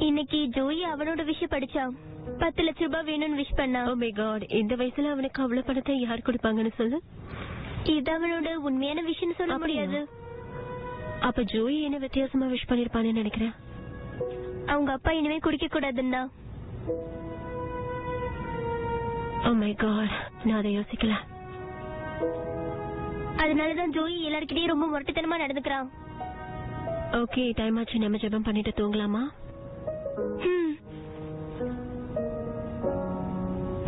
இன்னைக்கு ஜோயி அவனோட விஷயம் படிச்சா. 10 லட்சம் ரூபாய் வேணும்னு விஷ் பண்ணா. Oh my God, இந்த வயசுல அவனுக்கு அவ்வளவு பணத்தை யார் கொடுப்பாங்கன்னு சொல்லு. இது அவனோட உண்மையான விஷயம் சொல்ல முடியாது. அப்ப ஜோயி என்ன வித்தியாசமா விஷ் பண்ணிருப்பான்னு நினைக்கிறேன். அவங்க அப்பா இனிமே குடிக்க கூடாதுன்னா. Oh my God, நான் அதை யோசிக்கல. அதனாலதான் ஜோயி எல்லார்கிட்டயும் ரொம்ப முரட்டுத்தனமா நடந்துக்கிறான். ஓகே, டைம் ஆச்சு. நம்ம ஜெபம் பண்ணிட்டு தூங்கலாமா?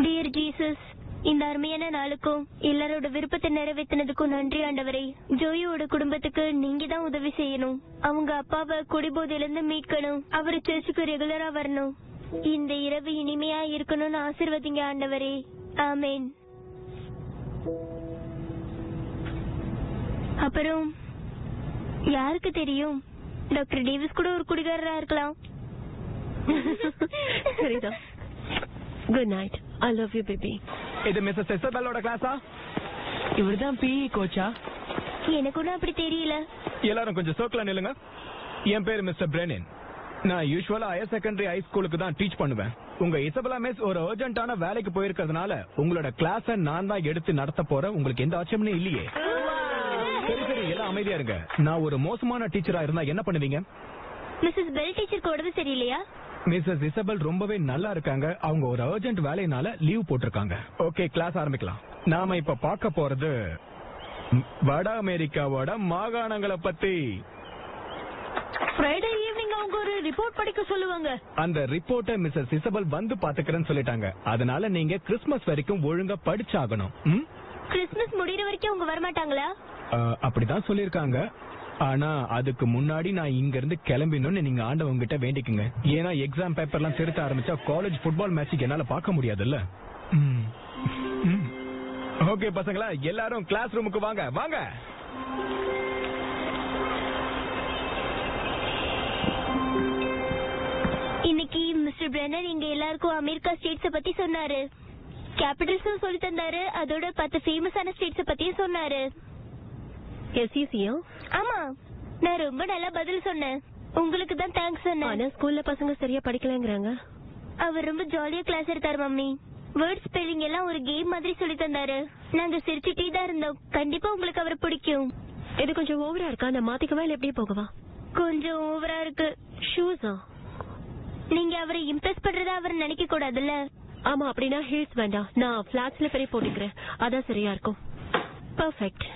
டியர் ஜீசஸ், இந்த அருமையான நாளுக்கும் எல்லாரோட விருப்பத்தை நிறைவேற்றினதுக்கும் நன்றி ஆண்டவரே. ஜோயோட குடும்பத்துக்கு நீங்க தான் உதவி செய்யணும். அவங்க அப்பாவை குடிபோதையிலிருந்து மீட்கணும். அவரு சர்ச்சுக்கு ரெகுலரா வரணும். இந்த இரவு இனிமையா இருக்கணும்னு ஆசீர்வதிங்க ஆண்டவரே. ஆமேன். அப்புறம் யாருக்கு தெரியும், டாக்டர் டேவிஸ் கூட ஒரு குடிகாரரா இருக்கலாம். சரிதான். Good night. I love you baby. இது மிஸ்ஸஸ் இசபெல்லோட கிளாஸா? இவர்தான் பிஇ கோச்சா? எனக்கு ஒன்னும் அப்படி தெரியல. எல்லாரும் கொஞ்சம் சர்க்கிளா நில்லுங்க. என் பேரு மிஸ்டர் பிரெனின். நான் யூசுவலா ஹையர் செகண்டரி ஹை ஸ்கூலுக்கு தான் டீச் பண்ணுவேன். உங்க இசபெல்லா மிஸ் ஒரு அர்ஜென்ட்டான வேலைக்கு போயிருக்கிறதுனால உங்களோட கிளாஸ நான் தான் எடுத்து நடத்த போறேன். உங்களுக்கு எந்த ஆட்சேபமும் இல்லையே? சரி சரி, எல்லாம் அமைதியா இருங்க. நான் ஒரு மோசமான டீச்சரா இருந்தா என்ன பண்ணுவீங்க? மிஸ்ஸஸ் பெல் டீச்சருக்கு உடம்பு சரியில்லையா? மிஸ்ஸஸ் இசபெல் ரொம்பவே நல்லா இருக்காங்க. அவங்க ஒரு அர்ஜென்ட் வேலையினால லீவ் போட்டிருக்காங்க. ஓகே, கிளாஸ் ஆரம்பிக்கலாம். நாம இப்ப பார்க்க போறது வட அமெரிக்காவோட மாகாணங்களை பத்தி. ஃப்ரைடே ஈவினிங் அவங்க ஒரு ரிப்போர்ட் படிக்க சொல்லுவாங்க. அந்த ரிப்போர்ட்டை மிஸ்ஸஸ் இசபெல் வந்து பாத்துக்கிறேன்னு சொல்லிட்டாங்க. அதனால நீங்க கிறிஸ்துமஸ் வரைக்கும் ஒழுங்கா படிச்சாகணும். கிறிஸ்துமஸ் முடியற வரைக்கும் அவங்க வரமாட்டாங்களா? அப்படிதான் சொல்லிருக்காங்க. ஆனா அதுக்கு முன்னாடி நான் இங்க இருந்து கிளம்பினோன்னு நீங்க ஆண்டவங்க கிட்ட வேண்டிக்குங்க. ஏன்னா எக்ஸாம் பேப்பர்லாம் திருத்த ஆரம்பிச்சா காலேஜ் ஃபுட்பால் மேட்சுக்கு என்னால பார்க்க முடியாதுல்ல. ஓகே பசங்களா, எல்லாரும் கிளாஸ் ரூமுக்கு வாங்க வாங்க. இன்னைக்கு மிஸ்டர் பிரெனன் இங்க எல்லாருக்கும் அமெரிக்கா ஸ்டேட்ஸ பத்தி சொன்னாரு. கேபிட்டல்ஸும் சொல்லி தந்தாரு. அதோட 10 ஃபேமஸான ஸ்டேட்ஸ பத்தியும் சொன்னாரு. எஸ்இசியா? ஆமா, நான் ரொம்ப நல்லா பதில் சொன்னேன். உங்களுக்கு தான் தேங்க்ஸ் சொன்னேன். ஆனா ஸ்கூல்ல பசங்க சரியா படிக்கலங்கறாங்க. அவர் ரொம்ப ஜாலியா கிளாஸ் எடுத்தாரு மம்மி. வேர்ட் ஸ்பெல்லிங் எல்லாம் ஒரு கேம் மாதிரி சொல்லி தந்தாரு. நாங்க சிரிச்சுட்டே தான் இருந்தோம். கண்டிப்பா உங்களுக்கு அவரை பிடிக்கும். இது கொஞ்சம் ஓவரா இருக்கா? நான் மாத்திக்கவா இல்ல எப்படி போகவா? கொஞ்சம் ஓவரா இருக்கு. ஷூஸா? நீங்க அவரை இம்ப்ரெஸ் பண்றதா அவர் நினைக்க கூடாதுல்ல. ஆமா, அப்படின்னா ஹீல்ஸ் வேண்டாம். நான் பிளாட்ஸ்ல பெரிய போட்டுக்கிறேன். அதான் சரியா இருக்கும். பர்ஃபெக்ட்.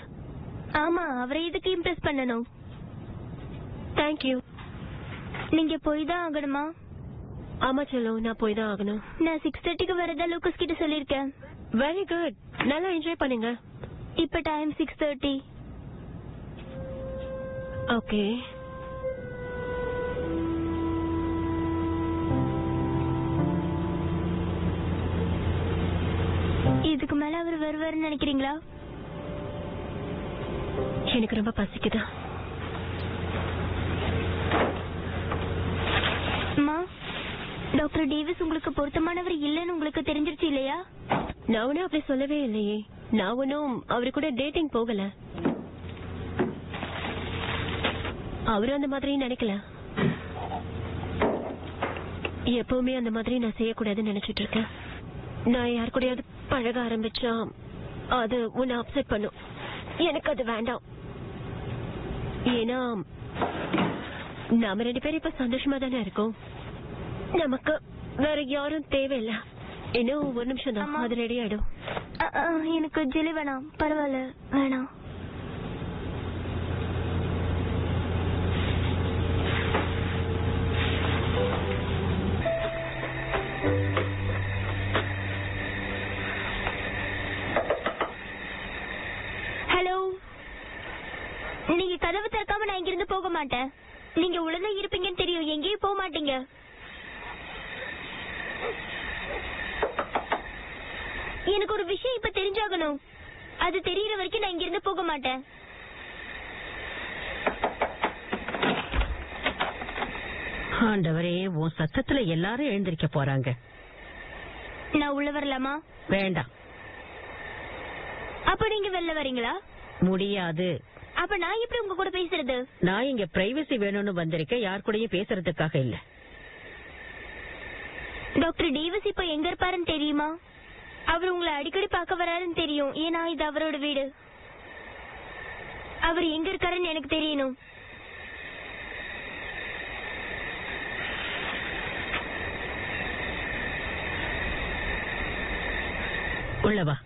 ஆமா, அவரை இதுக்கு இம்ப்ரெஸ் பண்ணணும். தேங்க்யூ. நீங்க போய் தான் ஆகணுமா? ஆமா செல்லம், நான் போய் தான் ஆகணும். நான் 6:30க்கு வரதா லூக்கஸ் கிட்ட சொல்லிருக்கேன். Very good. நல்லா என்ஜாய் பண்ணுங்க. இப்ப டைம் 6:30. ஓகே. இதுக்கு மேல அவர் வருவாருன்னு நினைக்கிறீங்களா? எனக்கு ரொம்ப பசிக்குதா. அம்மா, டாக்டர் டேவிஸ் உங்களுக்கு பொருத்தமானவர் இல்லன்னு உங்களுக்கு தெரிஞ்சிருச்சு இல்லையா? நான் ஒன்னும் அப்படி சொல்லவே இல்லையே. நான் ஒன்னும் அவரு கூட டேட்டிங் போகல. அவரும் அந்த மாதிரி நினைக்கல. எப்பவுமே அந்த மாதிரி நான் செய்யக்கூடாதுன்னு நினைச்சிட்டு இருக்கேன். நான் யார் கூடயாவது பழக ஆரம்பிச்சா அது உன்னை அப்செட் பண்ணும். எனக்கு அது வேண்டாம். ஏன்னா நாம 2 பேரும் இப்ப சந்தோஷமா தானே இருக்கோம். நமக்கு வேற யாரும் தேவையில்லை. இன்னும் ஒரு நிமிஷம் தான், அது ரெடி ஆயிடும். எனக்கு ஜெலி வேணாம். பரவாயில்ல, வேணாம். ஹலோ, நீங்க கதவு திறக்காம நான் இங்கிருந்து போக மாட்டேன். நீங்க உள்ள இருப்பீங்கன்னு தெரியும். எங்கேயும் போக மாட்டீங்க. எனக்கு ஒரு விஷயம் இப்ப தெரிஞ்சாகணும். அது தெரியற வரைக்கும் நான் இங்கிருந்து போக மாட்டேன். ஆண்டவரே, உன் சத்தத்துல எல்லாரும் எழுந்திருக்க போறாங்க. நான் உள்ள வரலாமா? வேண்டாம். அப்ப நீங்க வெளில வரீங்களா? முடியாது. அப்ப நான் எப்படி உங்க கூட பேசுறது? நான் இங்க பிரைவசி வேணும்னு வந்திருக்கேன், யார் கூடயும் பேசுறதுக்காக இல்ல. டாக்டர் டேவிஸ் இப்ப எங்க இருப்பாருன்னு தெரியுமா? அவர் உங்களை அடிக்கடி பார்க்க வராருன்னு தெரியும். ஏன்னா இது அவரோட வீடு. அவர் எங்க இருக்காருன்னு எனக்கு தெரியணும். உள்ளவா.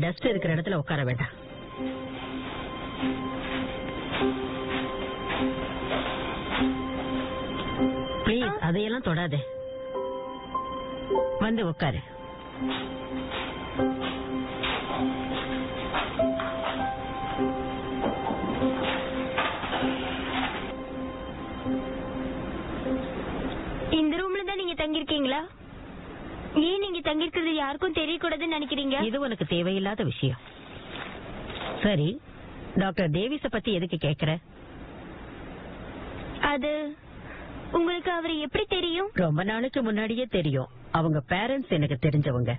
டஸ்ட் இருக்கிற இடத்துல உட்கார வேண்டாம். ப்ளீஸ் அதையெல்லாம் தொடாதே. வந்து உட்காரு. இந்த ரூம்ல தான் நீங்க தங்கிருக்கீங்களா? ஏன் நீங்க தங்கிருக்கிறது யாருக்கும் தெரியக்கூடாதுன்னு நினைக்கிறீங்க? இது உனக்கு தேவையில்லாத விஷயம். சரி, டாக்டர் டேவிஸ பத்தி எதுக்கு கேக்குற? அது உங்களுக்கு அவரை எப்படி தெரியும்? ரொம்ப நாளைக்கு முன்னாடியே தெரியும். அவங்க பேரண்ட்ஸ் எனக்கு தெரிஞ்சவங்க.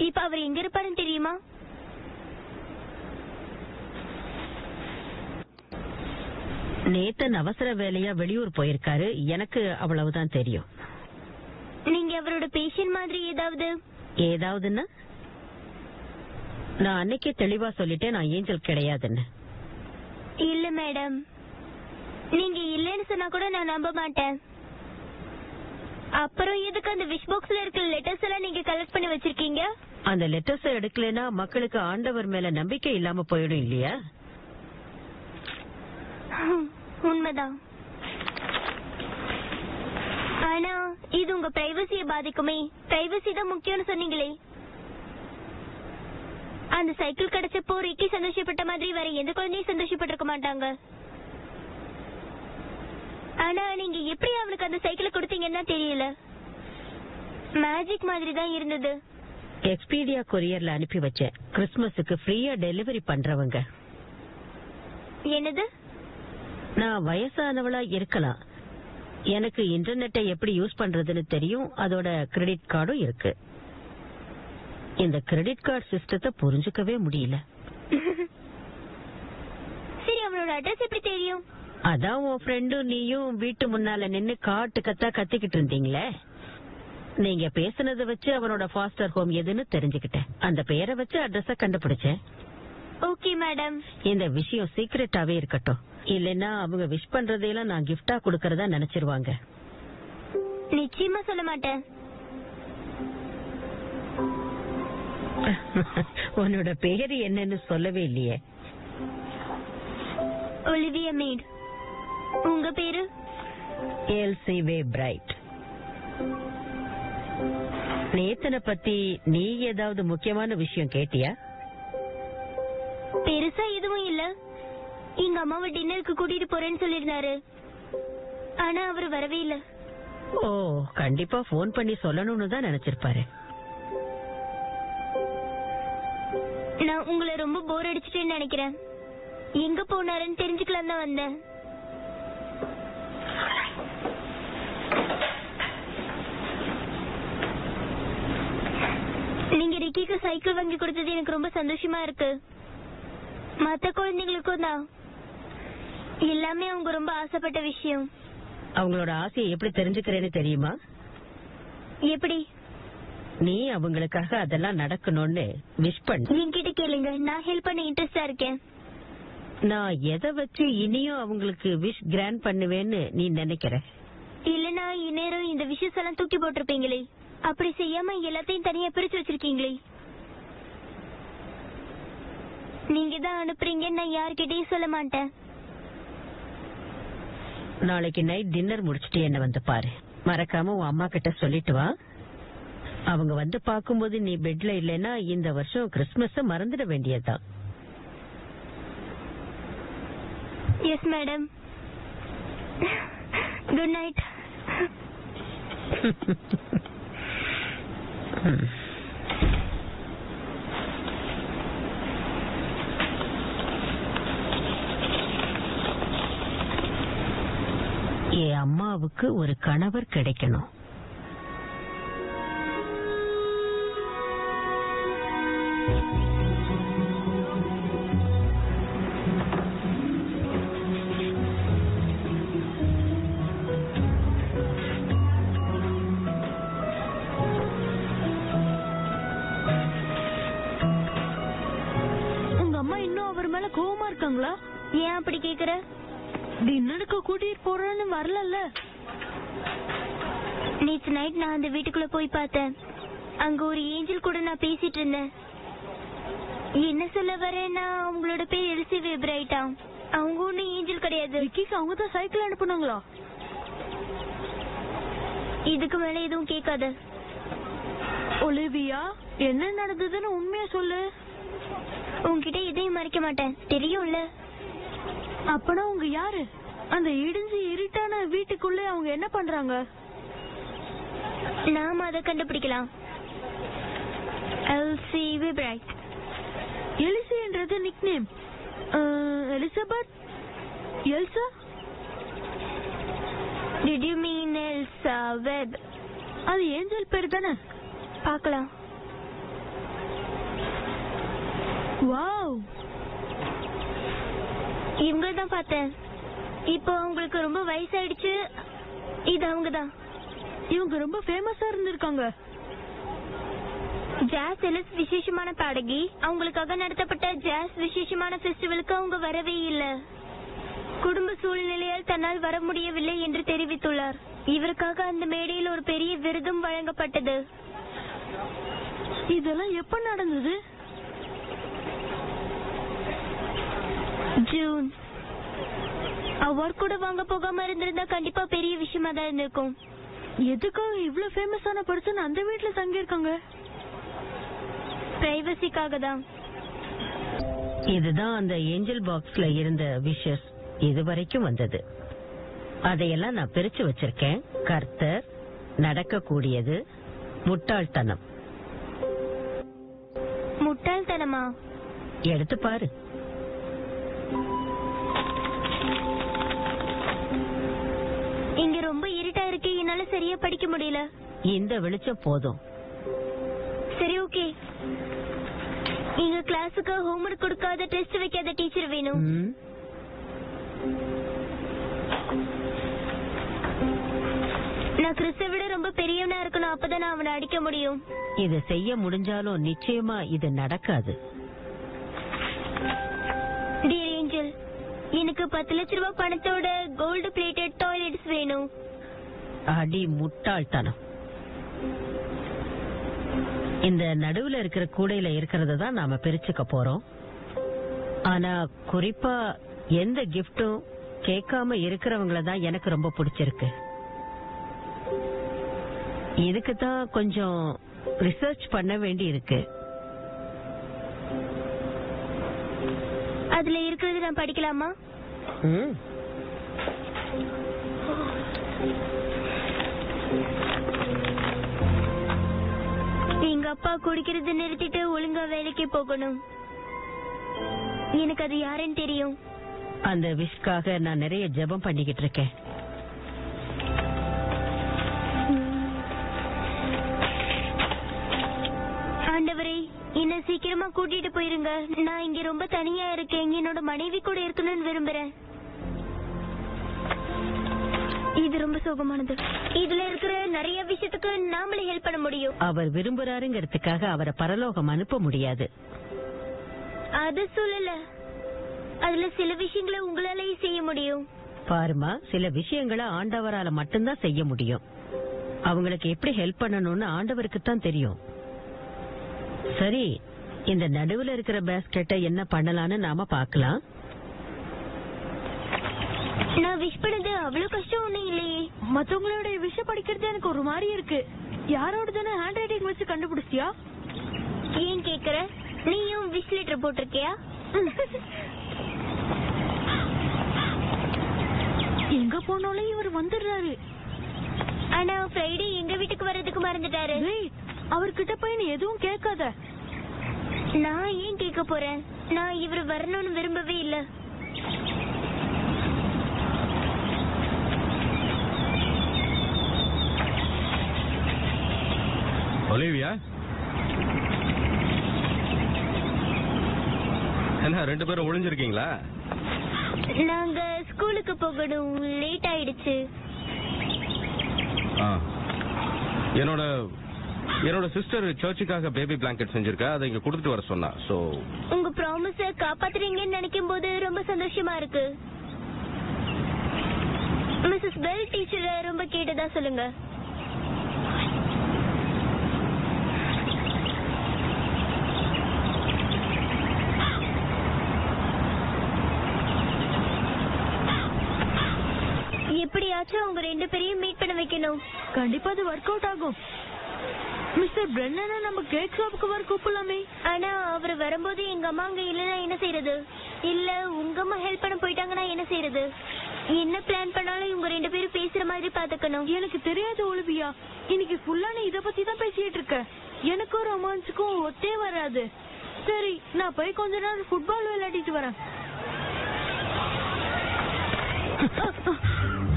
இப்ப அவர் எங்க இருப்பாருன்னு தெரியுமா? நேத்தன் அவசர வேலையா வெளியூர் போயிருக்காரு. எனக்கு அவ்வளவுதான் தெரியும். நீங்க அவரோட பேஷண்ட் மாதிரி ஏதாவதுன்னா? நான் அன்னைக்கே தெளிவா சொல்லிட்டேன், நான் ஏஞ்சல் கிடையாதுன்னு. இல்ல மேடம், நீங்க இல்லன்னு சொன்னா கூட நான் நம்ப மாட்டேன். அப்புறம் எதுக்கு அந்த விஷ் பாக்ஸ்ல இருக்கிற லெட்டர்ஸ் எல்லாம் நீங்க கலெக்ட் பண்ணி வச்சிருக்கீங்க? அந்த லெட்டர்ஸ் எடுக்கலனா மக்களுக்கு ஆண்டவர் மேல நம்பிக்கை இல்லாம போயிடும் இல்லையா? உண்மைதான். ஆனா இது உங்க பிரைவசியை பாதிக்குமே. பிரைவசி தான் முக்கியம்னு சொன்னீங்களே. அந்த சைக்கிள் கிடைச்சப்போ ரிக்கி சந்தோஷப்பட்ட மாதிரி வேற எந்த குழந்தையும் சந்தோஷப்பட்டிருக்க மாட்டாங்க. ஆனா நீங்க எப்படி அவனுக்கு அந்த சைக்கிளை கொடுத்தீங்கன்னா தெரியல. மேஜிக் மாதிரி தான் இருந்தது. எக்ஸ்பீடியா கொரியர்ல அனுப்பி வச்சேன். கிறிஸ்துமஸுக்கு ஃப்ரீயா டெலிவரி பண்றவங்க. என்னது? நான் வயசானவளா இருக்கலாம், எனக்கு இன்டர்நெட்டை எப்படி யூஸ் பண்றதுன்னு தெரியும். அதோட கிரெடிட் கார்டும் இருக்கு. இந்த கிரெடிட் கார்டு சிஸ்டத்தை புரிஞ்சுக்கவே முடியல. சரி, அவனோட அட்ரஸ் எப்படி தெரியும்? அதான் உன் ஃப்ரெண்டும் நீயும் வீட்டு முன்னால நின்னு காட்டு கத்தா கத்திக்கிட்டு இருந்தீங்களே. நீங்க பேசுனதை வச்சு அவனோட ஃபாஸ்டர் ஹோம் எதுன்னு தெரிஞ்சுக்கிட்டேன். அந்த பெயரை வச்சு அட்ரஸ கண்டுபிடிச்சேன். Okay madam. இந்த விஷயம் சீக்ரெட்டாவே இருக்கட்டும், இல்லன்னா அவங்க விஷ் பண்றதையெல்லாம் நான் கிஃப்டா கொடுக்கறதா நினைச்சிருவாங்க. நிச்சயமா சொல்ல மாட்டேன். உன்னோட பெயர் என்னன்னு சொல்லவே இல்லையே. Olivia meet. உங்க பேரு? எல்சி வே பிரைட். நேத்தனை பத்தி நீ ஏதாவது முக்கியமான விஷயம் கேட்டியா? பெருசா எதுவும் இல்ல. எங்க அம்மாவை டின்னருக்கு கூட்டிட்டு போறேன்னு சொல்லிருந்தாரு. ஆனா அவர் வரவே இல்ல. ஓ, கண்டிப்பா போன் பண்ணி சொல்லணும்னு தான் நினைச்சிருப்பாரு. நான் உங்களை ரொம்ப போர் அடிச்சிட்டேன்னு நினைக்கிறேன். எங்க போனாருன்னு தெரிஞ்சுக்கலாம் தான் வந்தேன். நீங்க ரிக்கிக்கு சைக்கிள் வாங்கி கொடுத்தது எனக்கு ரொம்ப சந்தோஷமா இருக்கு. மத்த குழந்தைங்களுக்கும் தான். எல்லாமே அவங்க ரொம்ப ஆசைப்பட்ட விஷயம். அவங்களோட ஆசையை எப்படி தெரிஞ்சுக்கிறேன்னு தெரியுமா? எப்படி? நீ அவங்களுக்காக அதெல்லாம் நடக்கணும்னு விஷ் பண்ணு. என்கிட்ட கேளுங்க, நான் ஹெல்ப் பண்ண இன்ட்ரெஸ்டா இருக்கேன். நான் எதை வச்சு இனியும் அவங்களுக்கு விஷ் கிராண்ட் பண்ணுவேன்னு நீ நினைக்கிற? இல்லனா இந்நேரம் இந்த விஷயம் எல்லாம் தூக்கி போட்டிருப்பீங்களே. அப்படி செய்யாம எல்லாத்தையும் தனியா பிரிச்சு வச்சிருக்கீங்களே. நீங்க தான் அனுப்புறீங்கன்னு நான் யார்கிட்டயும் சொல்ல மாட்டேன். நாளைக்கு நைட் டின்னர் முடிச்சிட்டு என்ன வந்து பாரு. மறக்காம உன் அம்மா கிட்ட சொல்லிட்டு வா. அவங்க வந்து பாக்கும்போது நீ பெட்ல இல்லைன்னா இந்த வருஷம் கிறிஸ்துமஸ் மறந்துட வேண்டியதுதான். Yes madam. Good night. என் அம்மாவுக்கு ஒரு கணவர் கிடைக்கணும். உங்க அம்மா இன்னும் அவர் மேல கோவமா இருக்காங்களா? ஏன் அப்படி கேக்குற? டின்னருக்கு கூட்டிட்டு போறேன்னு வரல. நேற்று நைட் நான் அந்த வீட்டுக்குள்ள போய் பார்த்தேன். அங்க ஒரு ஏஞ்சல் கூட நான் பேசிட்டு இருந்தேன். என்ன சொல்ல வரேன்னா அவங்களோட பேர் எல்சி வெப்ரைட்டா. அவங்க ஒன்னும் ஏஞ்சல் கிடையாது. விக்கிக்கு அவங்க தான் சைக்கிள் அனுப்புனாங்களா? இதுக்கு மேல எதுவும் கேட்காத. ஒலிவியா, என்ன நடந்ததுன்னு உண்மையா சொல்லு. உன்கிட்ட எதையும் மறைக்க மாட்டேன், தெரியும்ல. அப்பனா அவங்க யாரு? அந்த இடிஞ்சு இருட்டான வீட்டுக்குள்ளே அவங்க என்ன பண்றாங்க? நாம அதை கண்டுபிடிக்கலாம். LC Webright. எலிசி என்றது nick name. Elizabeth, Elsa. Did you mean Elsa Webb? அது ஏஞ்சல் பேர் தானே? பார்க்கலாம். வாவ், இவங்க தான் பார்த்தேன். இப்போ அவங்களுக்கு ரொம்ப வயசாயிடுச்சு. இது அவங்க தான். இவங்க ரொம்ப ஃபேமஸா இருந்திருக்காங்க. ஜாஸ் எலிஸ் விசேஷமான பாடகி. அவங்களுக்காக நடத்தப்பட்ட ஜாஸ் விசேஷமான ஃபெஸ்டிவலுக்கு அவங்க வரவே இல்லை. குடும்ப சூழ்நிலையால் தன்னால் வர முடியவில்லை என்று தெரிவித்துள்ளார். இவருக்காக அந்த மேடையில் ஒரு பெரிய விருதும் வழங்கப்பட்டது. இதெல்லாம் எப்ப நடந்தது? ஜூன். அவார்ட் கூட வாங்க போகாம இருந்திருந்தா கண்டிப்பா பெரிய விஷயமா தான் இருந்திருக்கும். எதுக்காக இவ்ளோ ஃபேமஸான பர்சன் அந்த வீட்ல தங்கி இருக்காங்க? பிரைவசிக்காக தான். இதுதான் அந்த ஏஞ்சல் பாக்ஸ்ல இருந்த விஷஸ் இதுவரைக்கும் வந்தது. அதையெல்லாம் நான் பிரிச்சு வச்சிருக்கேன். கர்த்தர், நடக்கக்கூடியது, முட்டாள்தனம். முட்டாள்தனமா? எடுத்து பாரு. இங்க ரொம்ப இருட்டா இருக்கு, என்னால சரியா படிக்க முடியல. இந்த வெளிச்சம் போதும். சரி, ஓகே. எங்க கிளாஸுக்கு ஹோம்வொர்க் கொடுக்காத, டெஸ்ட் வைக்காத டீச்சர் வேணும். நான் கிறிஸ்த விட ரொம்ப பெரியவனா இருக்கணும், அப்பதான் நான் அவனை அடிக்க முடியும். இது செய்ய முடிஞ்சாலும் நிச்சயமா இது நடக்காது. டியர் ஏஞ்சல், எனக்கு 10 லட்ச ரூபாய் பணத்தோட கோல்டு பிளேட்டட் டாய்லெட்ஸ் வேணும். அடி முட்டாள்தனம். இந்த நடுவுல இருக்கிற கூடையில இருக்கிறத தான் நாம பிரிச்சுக்க போறோம். ஆனா குறிப்பா எந்த கிஃப்டும் கேட்காம இருக்கிறவங்கள தான் எனக்கு ரொம்ப பிடிச்சிருக்கு. இதுக்கு தான் கொஞ்சம் ரிசர்ச் பண்ண வேண்டி இருக்கு. அதுல இருக்கிறது நான் படிக்கலாமா? எங்க அப்பா குடிக்கிறது நிறுத்திட்டு ஒழுங்கா வேலைக்கு போகணும். எனக்கு அது யாருன்னு தெரியும். அந்த விஷக்காக நான் நிறைய ஜெபம் பண்ணிக்கிட்டு இருக்கேன். ஆண்டவரே, என்ன சீக்கிரமா கூட்டிட்டு போயிருங்க. நான் இங்க ரொம்ப தனியா இருக்கேன். என்னோட மனைவி கூட இருக்கணும்னு விரும்புறேன். இது ரொம்ப சோகமானது. இதுல இருக்கிற நிறைய விஷயத்துக்கு நாமளே ஹெல்ப் பண்ண முடியும். அவர் விரும்புறாருங்கிறதுக்காக அவரை பரலோகம் அனுப்ப முடியாது. அது சொல்லல. அதுல சில விஷயங்களை உங்களாலேயே செய்ய முடியும். பாருமா, சில விஷயங்களை ஆண்டவரால மட்டும்தான் செய்ய முடியும். அவங்களுக்கு எப்படி ஹெல்ப் பண்ணணும்னு ஆண்டவருக்கு தான் தெரியும். சரி, இந்த நடுவுல இருக்கிற பேஸ்கெட்டை என்ன பண்ணலாம்னு நாம பாக்கலாம். நான் விஷ் பண்ணது அவ்வளவு கஷ்டம் ஒண்ணும் இல்லையே. மத்தவங்களோட விஷயம் படிக்கிறது எனக்கு ஒரு மாதிரி இருக்கு. யாரோட தானே ஹேண்ட் ரைட்டிங் வச்சு கண்டுபிடிச்சியா? ஏன் கேக்குற? நீயும் விஷ் லெட்டர் போட்டிருக்கியா? எங்க போனாலும் இவர் வந்துடுறாரு. ஆனா ஃப்ரைடே எங்க வீட்டுக்கு வர்றதுக்கு மறந்துட்டாரு. அவர்கிட்ட போய் நீ எதுவும் கேட்காத. நான் ஏன் கேட்க போறேன்? நான் இவர் வரணும்னு விரும்பவே இல்ல. ஒலிவியா, என்ன 2 பேரும் ஒளிஞ்சிருக்கீங்களா? நாங்க ஸ்கூலுக்கு போகணும், லேட் ஆயிடுச்சு. என்னோட சிஸ்டர் சர்ச்சுக்காக பேபி பிளாங்கெட் செஞ்சிருக்கா, அதை இங்க கொடுத்துட்டு வர சொன்னா. சோ உங்க ப்ராமிஸ காப்பாத்துறீங்கன்னு நினைக்கும் போது ரொம்ப சந்தோஷமா இருக்கு. மிஸ்ஸஸ் பெல் டீச்சரை ரொம்ப கேட்டதா சொல்லுங்க. எப்படியாச்சும் அவங்க 2 பேரையும் மீட் பண்ண வைக்கணும். கண்டிப்பா அது ஒர்க் அவுட் ஆகும். மிஸ்டர் பிரென்னனை நம்ம கேக் ஷாப்புக்கு வர கூப்பிடலாமே. ஆனா அவர் வரும்போது எங்க அம்மா அங்க இல்லைன்னா என்ன செய்யறது? இல்ல உங்க அம்மா ஹெல்ப் பண்ண போயிட்டாங்கன்னா என்ன செய்யறது? என்ன பிளான் பண்ணாலும் இவங்க 2 பேரும் பேசுற மாதிரி பாத்துக்கணும். எனக்கு தெரியாது ஒலிவியா, இன்னைக்கு ஃபுல்லா நீ இத பத்தி தான் பேசிட்டு இருக்க. எனக்கும் ரொமான்ஸுக்கும் ஒத்தே வராது. சரி, நான் போய் கொஞ்ச நேரம் ஃபுட்பால் விளையாடிட்டு வரேன்.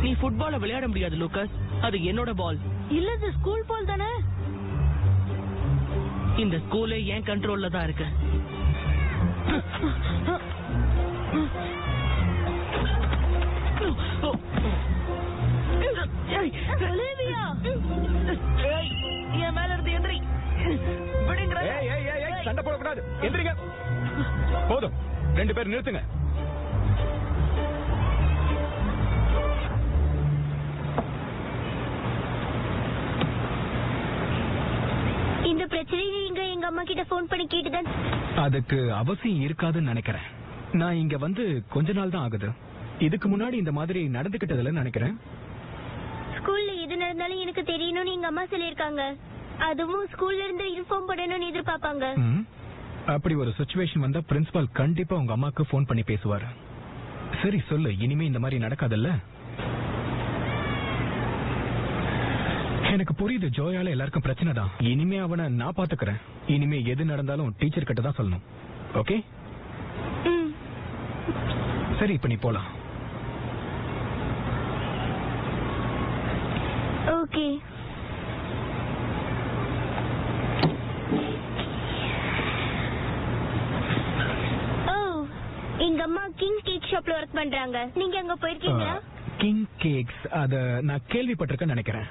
நீ ஃபுட்பால விளையாட முடியாது லூகாஸ், அது என்னோட பால். இல்ல, இது ஸ்கூல் பால் தானே. இந்த ஸ்கூலே என் கண்ட்ரோல்ல தான் இருக்கு. ஒலிவியா, என் மேல இருந்து எந்திரி. சண்டை போடக்கூடாது, எந்திரிங்க. போதும், 2 பேர் நிறுத்துங்க. இந்த பிரச்சனையை நீங்க எங்க அம்மா கிட்ட போன் பண்ணி கேட்டுதான். அதுக்கு அவசியம் இருக்காதுன்னு நினைக்கிறேன். நான் இங்க வந்து கொஞ்ச நாள் தான் ஆகுது. இதுக்கு முன்னாடி இந்த மாதிரி நடந்துகிட்டதுல நினைக்கிறேன். ஸ்கூல்ல எது நடந்தாலும் எனக்கு தெரியணும்னு எங்க அம்மா சொல்லிருக்காங்க. அதுவும் ஸ்கூல்ல இருந்து இன்ஃபார்ம் பண்ணணும்னு எதிர்பார்ப்பாங்க. அப்படி ஒரு சிச்சுவேஷன் வந்தா பிரின்சிபால் கண்டிப்பா உங்க அம்மாக்கு போன் பண்ணி பேசுவாரு. சரி சொல்லு, இனிமே இந்த மாதிரி நடக்காதல்ல? எனக்கு புரியுது, ஜோயால எல்லாருக்கும் பிரச்சனை தான். இனிமே அவனை நான் பாத்துக்கிறேன். இனிமே எது நடந்தாலும் டீச்சர் கிட்ட தான் சொல்லணும். ஓகே? சரி, இப்ப நீ போலாம். ஓகே. எங்க அம்மா கிங் கேக் ஷாப்ல ஒர்க் பண்றாங்க. நீங்க அங்க போயிருக்கீங்களா? கிங் கேக்ஸ், அத நான் கேள்விப்பட்டிருக்கேன்னு நினைக்கிறேன்.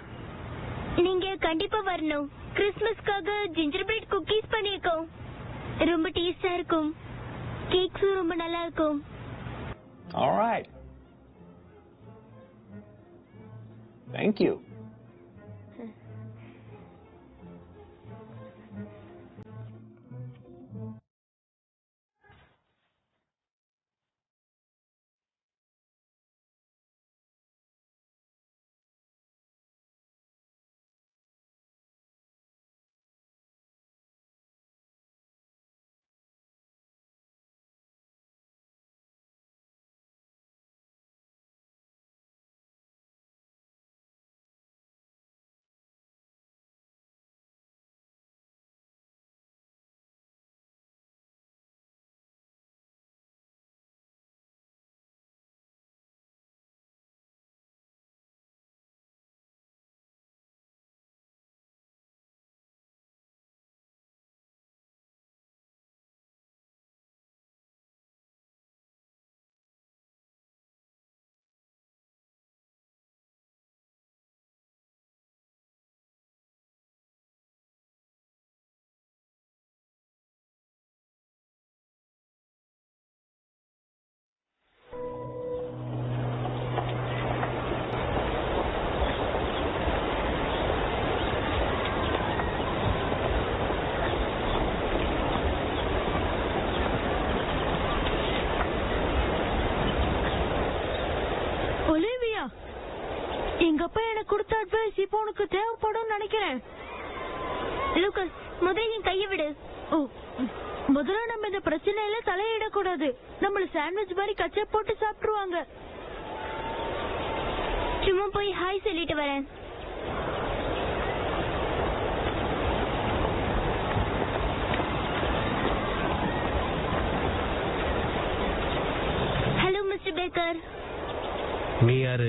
நீங்க கண்டிப்பா வரணும். கிறிஸ்மஸ்க்காக ஜிஞ்சர் பிரெட் குக்கீஸ் பண்ணிருக்கோம். ரொம்ப டேஸ்டா இருக்கும். கேக்ஸும் ரொம்ப நல்லா இருக்கும். All right. Thank you. Olivia, எங்க அப்பா எனக்கு கொடுத்த அட்வைஸ் இப்போ உனக்கு தேவைப்படும் நினைக்கிறேன். லூகாஸ், முதல்ல என் கையை விடு. ஓ, முதல்ல நம்ம இந்த பிரச்சனையில தலையிடக்கூடாது. நம்மள சாண்ட்விச் மாதிரி கச்சை போட்டு சாப்பிட்டுருவாங்க. சும்மா போய் ஹாய் சொல்லிட்டு வரேன். Hello mister Baker. நீ யாரு?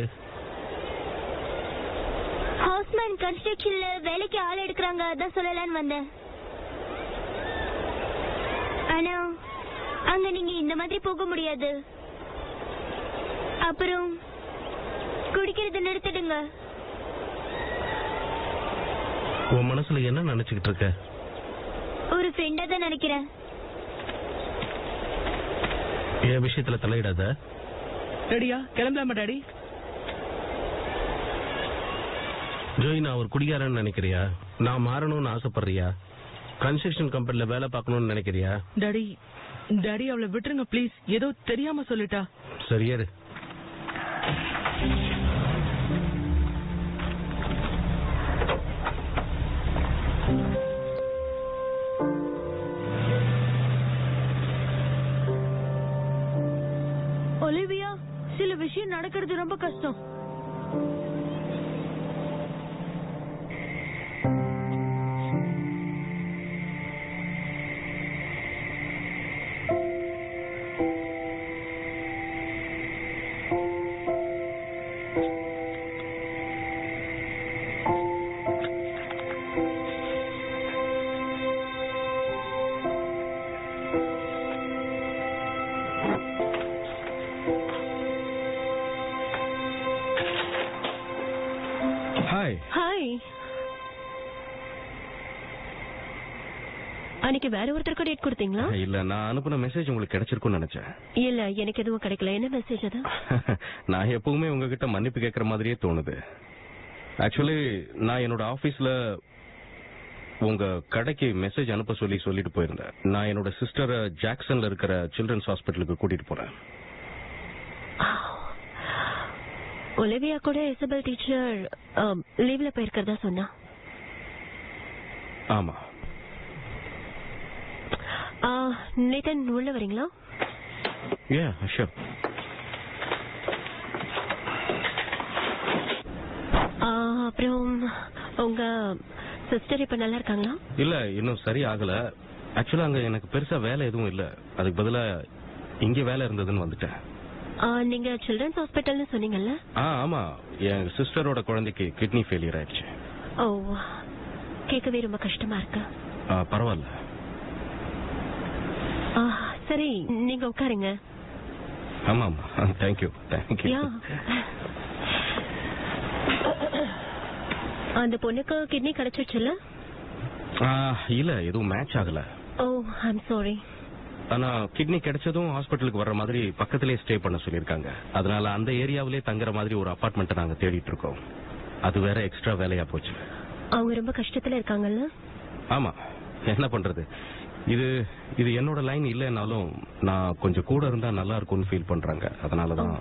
ஹவுஸ்மேன் கன்ஸ்ட்ரக்ஷன்ல வேலைக்கு ஆள் எடுக்கிறாங்க, அதான் சொல்லலான்னு வந்தேன். ஆனா அங்க நீங்க இந்த மாதிரி போக முடியாது. அப்புறம் குடிக்கிறத நிறுத்திடுங்க. உன் மனசுல என்ன நினைச்சுக்கிட்டு இருக்க? ஒரு ஃப்ரெண்டா தான் நினைக்கிறேன். என் விஷயத்துல தலையிடாத. ரெடியா? கிளம்பலாமா டாடி? ஜோய், நான் ஒரு குடிகாரன்னு நினைக்கிறியா? நான் மாறணும்னு ஆசைப்படுறியா? கன்ஸ்ட்ரக்ஷன் கம்பெனில வேலை பார்க்கணும்னு நினைக்கிறியா? டாடி டாடி அவளை விட்டுருங்க ப்ளீஸ். ஏதோ தெரியாம சொல்லிட்டா. சரியாரு. ஒலிவியா, சில விஷயம் நடக்கிறது ரொம்ப கஷ்டம். ஹாய். அன்னைக்கு வேற ஒருத்தருக்கு டேட் கொடுத்தீங்களா? இல்ல, நான் அனுப்புன மெசேஜ் உங்களுக்கு கிடைச்சிருக்கும்னு நினைச்சேன். இல்ல, எனக்கு எதுவும் கிடைக்கல. என்ன மெசேஜ் அது? நான் எப்பவுமே உங்ககிட்ட மன்னிப்பு கேட்கற மாதிரியே தோணுது. ஆக்சுவலி நான் என்னோட ஆபீஸ்ல உங்க கடைக்கு மெசேஜ் அனுப்ப சொல்லிட்டு போயிருந்தேன். நான் என்னோட சிஸ்டரை ஜாக்சன்ல இருக்கிற சில்ட்ரன்ஸ் ஹாஸ்பிட்டலுக்கு கூட்டிட்டு போறேன். ஒலிவியா கூட இசபெல் டீச்சர் லீவ்ல போயிருக்கிறதா சொன்னா. ஆமா. நேதன், உள்ள வரீங்களா? ஷூர். அப்புறம் உங்க சிஸ்டர் இப்ப நல்லா இருக்காங்களா? இல்ல, இன்னும் சரி ஆகல. ஆக்சுவலா அங்க எனக்கு பெருசா வேலை எதுவும் இல்ல. அதுக்கு பதிலா இங்க வேலை இருந்ததுன்னு வந்துட்டேன். நீங்க சில்ட்ரன்ஸ் ஹாஸ்பிட்டல்னு சொன்னீங்கல்ல? ஆமா, என் சிஸ்டரோட குழந்தைக்கு கிட்னி ஃபெயிலியர் ஆயிடுச்சு. ஓ, கேட்கவே ரொம்ப கஷ்டமா இருக்கு. பரவாயில்ல. சரி, நீங்க உட்காருங்க. ஆமா, தேங்க்யூ. அந்த பொண்ணுக்கு கிட்னி கிடைச்சிருச்சுல்ல? இல்ல, எதுவும் மேட்ச் ஆகல. ஓ, ஐம் சாரி. ஆனா கிட்னி கிடைச்சதும் ஹாஸ்பிட்டலுக்கு வர்ற மாதிரி பக்கத்திலே ஸ்டே பண்ண சொல்லிருக்காங்க. அதனால அந்த ஏரியாவிலே தங்குற மாதிரி ஒரு அபார்ட்மெண்ட் நாங்க தேடிட்டு இருக்கோம். அது வேற எக்ஸ்ட்ரா வேலையா போச்சு. அவங்க ரொம்ப கஷ்டத்துல இருக்காங்கல்ல? ஆமா, என்ன பண்றது. இது என்னோட லைன் இல்லைன்னாலும் நான் கொஞ்சம் கூட இருந்தா நல்லா இருக்கும்னு ஃபீல் பண்றாங்க. அதனாலதான்.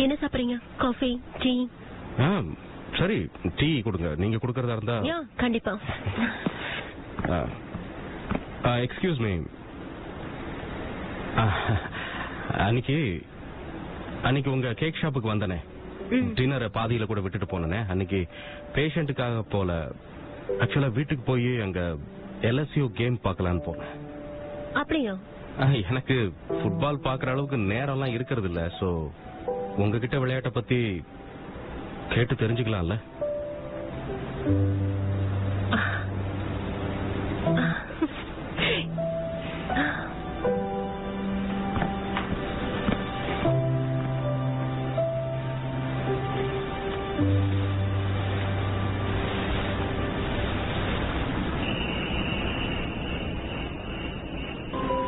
என்ன சாப்பிடுறீங்க? Coffee, tea? சரி, டீ கொடுங்க. நீங்க கொடுக்கறதா இருந்தா. கண்டிப்பா. Excuse me. அன்னைக்கு உங்க கேக் ஷாப்புக்கு வந்தனே, டின்னரை பாதியில கூட விட்டுட்டு போனே. அன்னைக்கு பேஷண்ட்டுக்காக போல. ஆக்சுவலா வீட்டுக்கு போய் அங்க LSU கேம் பார்க்கலான்னு போனேன். அப்படியா? எனக்கு ஃபுட்பால் பாக்குற அளவுக்கு நேரம்லாம் இருக்கிறது இல்ல. சோ உங்ககிட்ட விளையாட்டை பத்தி கேட்டு தெரிஞ்சுக்கலாம்ல?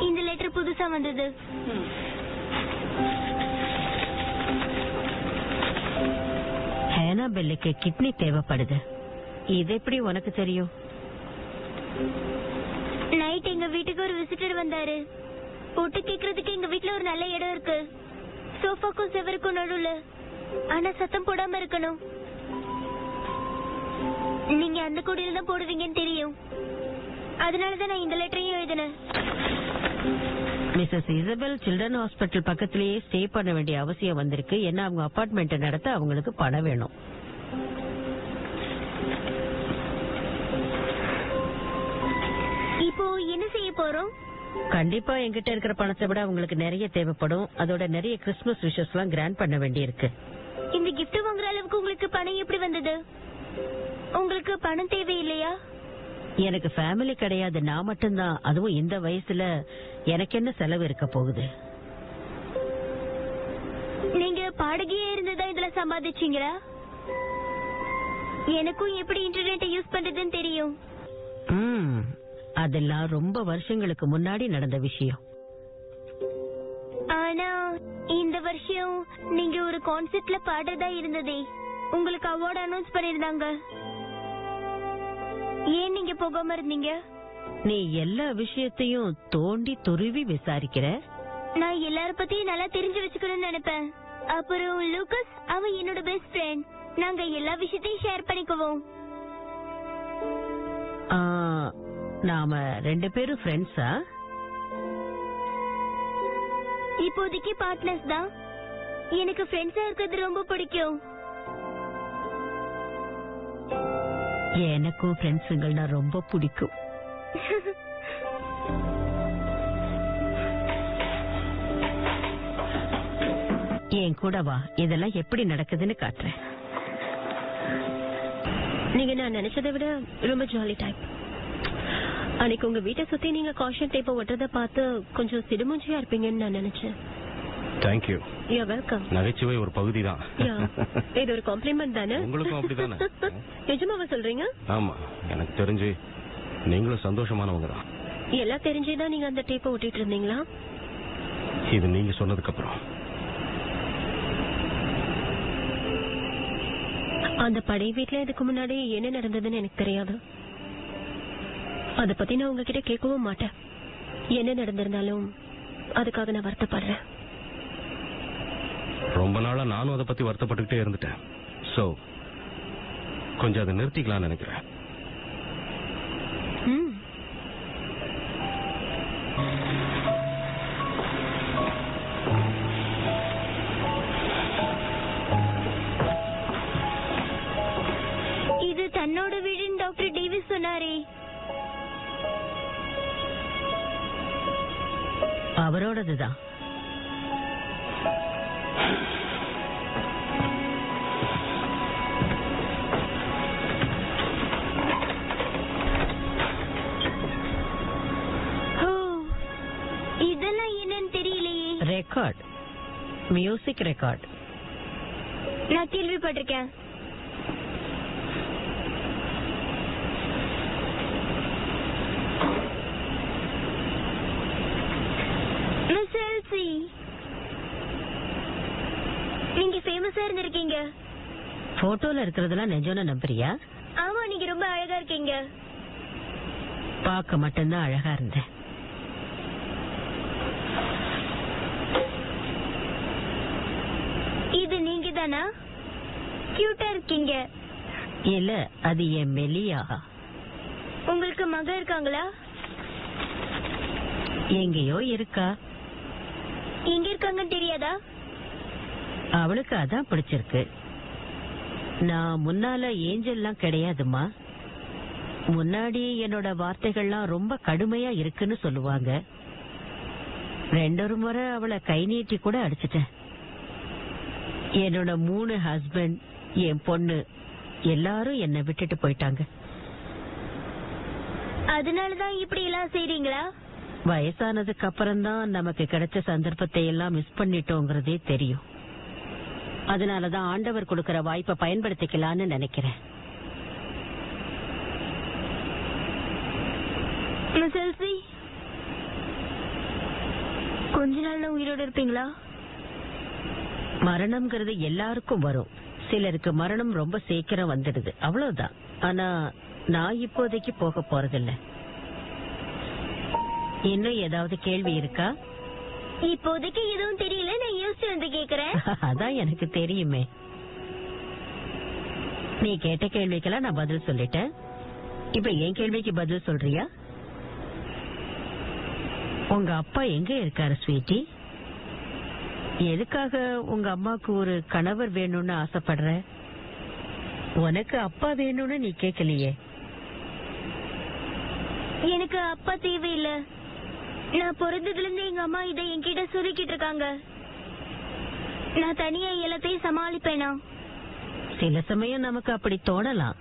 இந்த லெட்டர் புதுசா வந்தது. ஹேனாபெல்லுக்கு கிட்னி தேவைப்படுது. இது எப்படி உனக்கு தெரியும்? நைட் எங்க வீட்டுக்கு ஒரு விசிட்டர் வந்தாரு. போட்டு கேக்குறதுக்கு எங்க வீட்ல ஒரு நல்ல இடம் இருக்கு. சோஃபாக்கும் செவருக்கும் நடுவுல. ஆனா சத்தம் போடாம இருக்கணும். நீங்க அந்த கூடையில தான் போடுவீங்கன்னு தெரியும். அதனாலதான் நான் இந்த லெட்டரையும் எழுதினேன். மிஸ்ஸஸ் இசபெல் சில்ட்ரன் ஹாஸ்பிட்டல் பக்கத்திலேயே ஸ்டே பண்ண வேண்டிய அவசியம் வந்திருக்கு. ஏன்னா அவங்க அபார்ட்மெண்ட் நடத்த அவங்களுக்கு பணம் வேணும். இப்போ என்ன செய்ய போறோம்? கண்டிப்பா என்கிட்ட இருக்கிற பணத்தை விட அவங்களுக்கு நிறைய தேவைப்படும். அதோட நிறைய கிறிஸ்துமஸ் விஷஸ் எல்லாம் கிராண்ட் பண்ண வேண்டியிருக்கு. இந்த கிஃப்ட் வாங்குற அளவுக்கு உங்களுக்கு பணம் எப்படி வந்தது? உங்களுக்கு பணம் தேவையில்லையா? எனக்கு ஃபேமிலி கிடையாது, நான் மட்டும்தான். அதுவும் இந்த வயசுல எனக்கு என்ன செலவு இருக்க போகுது? நீங்க பாடகியே இருந்ததா இதுல சம்பாதிச்சீங்களா? எனக்கும் எப்படி இன்டர்நெட்டை யூஸ் பண்றதுன்னு தெரியும். அதெல்லாம் ரொம்ப வருஷங்களுக்கு முன்னாடி நடந்த விஷயம். ஆனா இந்த வருஷம் நீங்க ஒரு கான்சர்ட்ல பாடுறதா இருந்ததே, உங்களுக்கு அவார்ட் அனௌன்ஸ் பண்ணிருந்தாங்க. ஏன் நீங்க போகாம இருந்தீங்க? நீ எல்லா விஷயத்தையும் தோண்டி துருவி விசாரிக்கிற. நான் எல்லார பத்தியும் நல்லா தெரிஞ்சு வச்சுக்கணும்னு நினைப்பேன். அப்புறம் லூகஸ், அவன் என்னோட பெஸ்ட் ஃப்ரெண்ட். நாங்க எல்லா விஷயத்தையும் ஷேர் பண்ணிக்குவோம். நாம 2 பேரும் ஃப்ரெண்ட்ஸா? இப்போதைக்கு பார்ட்னர்ஸ் தான். எனக்கு ஃப்ரெண்ட்ஸா இருக்கிறது ரொம்ப பிடிக்கும். எனக்கும் ஃப்ரெண்ட்ஸுங்கள்னா ரொம்ப பிடிக்கும். என் கூட வா, இதெல்லாம் எப்படி நடக்குதுன்னு காட்டுறேன். நீங்க நான் நினைச்சதை விட ரொம்ப ஜாலி டைப். அன்னைக்கு உங்க வீட்டை சுத்தி நீங்க காஷன் டேப்பை ஒட்டுறத பார்த்து கொஞ்சம் சிடுமூஞ்சியா இருப்பீங்கன்னு நான் நினைச்சேன். தேங்க்யூ. You welcome. நகைச்சுவை ஒரு பகுதி தான். இது ஒரு காம்ப்ளிமெண்ட் தானே? உங்களுக்கும் அப்படிதானே? நிஜமாவா சொல்றீங்க? ஆமா, எனக்கு தெரிஞ்சு நீங்களும் சந்தோஷமானவங்க தான். எல்லாம் தெரிஞ்சேதான் நீங்க அந்த டேப்பை ஒட்டிட்டு இருந்தீங்களா? இது நீங்க சொன்னதுக்கு அப்புறம். அந்த படை வீட்டுல இதுக்கு முன்னாடி என்ன நடந்ததுன்னு எனக்கு தெரியாது. அத பத்தி நான் உங்ககிட்ட கேட்கவும் மாட்டேன். என்ன நடந்திருந்தாலும் அதுக்காக நான் வருத்தப்படுறேன். ரொம்ப நாளா நானும் அதை பத்தி வருத்தப்பட்டுக்கிட்டே இருந்துட்டேன். சோ கொஞ்சம் அதை நிறுத்திக்கலாம்னு நினைக்கிறேன். இது தன்னோட வீடுன்னு டாக்டர் டேவிஸ் சொன்னாரே. அவரோடதுதான். இதெல்லாம் என்னன்னு தெரியலையே. Record, music record. நான் கேள்விப்பட்டிருக்கேன். மிஸ் எல்சி, நீங்க ஃபேமஸா இருந்திருக்கீங்க. போட்டோல இருக்கிறதெல்லாம் நிஜம்னு நம்புறியா? ஆமா, நீங்க ரொம்ப அழகா இருக்கீங்க. பார்க்க மட்டும்தான் அழகா இருந்தேன். இது நீங்க தானா? கியூட்டா இருக்கீங்க. இல்ல, அது என் மெலியா. உங்களுக்கு மக இருக்காங்களா? எங்கேயோ இருக்கா. எங்க இருக்காங்கன்னு தெரியாதா? அவளுக்கு அதான் பிடிச்சிருக்கு. நான் முன்னால ஏஞ்சல்லாம் கிடையாதுமா. முன்னாடி என்னோட வார்த்தைகள்லாம் ரொம்ப கடுமையா இருக்குன்னு சொல்லுவாங்க. 2 முறை அவளை கை நீட்டி கூட அடிச்சிட்டேன். என்னோட 3 ஹஸ்பண்ட், என் பொண்ணு எல்லாரும் என்னை விட்டுட்டு போயிட்டாங்க. அதனாலதான் இப்படி எல்லாம் செய்றீங்களா? வயசானதுக்கு அப்புறம் தான் நமக்கு கிடைச்ச சந்தர்ப்பத்தை எல்லாம் மிஸ் பண்ணிட்டோங்கிறதே தெரியும். அதனாலதான் ஆண்டவர் கொடுக்கிற வாய்ப்பை பயன்படுத்திக்கலான்னு நினைக்கிறேன். மிஸ் எல்சி, கொஞ்ச நாள்ல உயிரோட இருப்பீங்களா? மரணம்ங்கிறது எல்லாருக்கும் வரும். சிலருக்கு மரணம் ரொம்ப சீக்கிரம் வந்துடுது, அவ்வளவுதான். ஆனா நான் இப்போதைக்கு போக போறதில்ல. இன்னும் ஏதாவது கேள்வி இருக்கா? இப்போதைக்கு எதுவும் தெரியல, நான் யோசிச்சு வந்து கேக்குறேன். அதான் எனக்கு தெரியுமே. நீ கேட்ட கேள்விக்கெல்லாம் நான் பதில் சொல்லிட்டேன். இப்ப என் கேள்விக்கு பதில் சொல்றியா? உங்க அப்பா எங்க இருக்காரு ஸ்வீட்டி? எதுக்காக உங்க அம்மாக்கு ஒரு கணவர் வேணும்னு ஆசைப்படுற? உனக்கு அப்பா வேணும்னு நீ கேட்கலையே. எனக்கு அப்பா தேவையில்ல. நான் பிறந்ததுல இருந்து எங்க அம்மா இதை என்கிட்ட சொல்லிக்கிட்டு இருக்காங்க. நான் தனியா எல்லாத்தையும் சமாளிப்பேனா? சில சமயம் நமக்கு அப்படி தோணலாம்,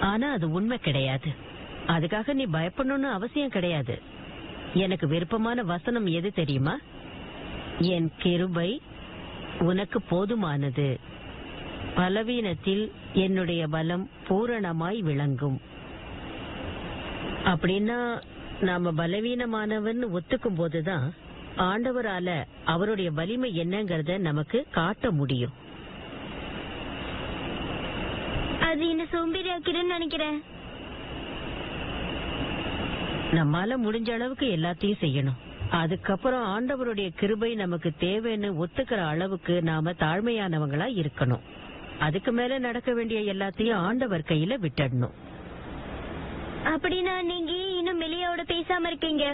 ஆனா அது உண்மை கிடையாது. அதுக்காக நீ பயப்படணும்னு அவசியம் கிடையாது. எனக்கு விருப்பமான வசனம் எது தெரியுமா? என் கிருபை உனக்கு போதுமானது, பலவீனத்தில் என்னுடைய பலம் பூரணமாய் விளங்கும். அப்படின்னா நாம பலவீனமானவன் ஒத்துக்கும் போதுதான் ஆண்டவரால அவருடைய வலிமை என்னங்கறத நமக்கு காட்ட முடியும். அது என்ன சோம்பேறி ஆக்கிறேன்னு நினைக்கிறேன். நம்மால முடிஞ்ச அளவுக்கு எல்லாத்தையும் செய்யணும். அதுக்கப்புறம் ஆண்டவருடைய கிருபை நமக்கு தேவைன்னு ஒத்துக்கிற அளவுக்கு நாம தாழ்மையானவங்களா இருக்கணும். அதுக்கு மேல நடக்க வேண்டிய எல்லாத்தையும் ஆண்டவர் கையில விட்டுடணும். அப்படின்னா நீங்க இன்னும் மெலியாவோட பேசாம இருக்கீங்க?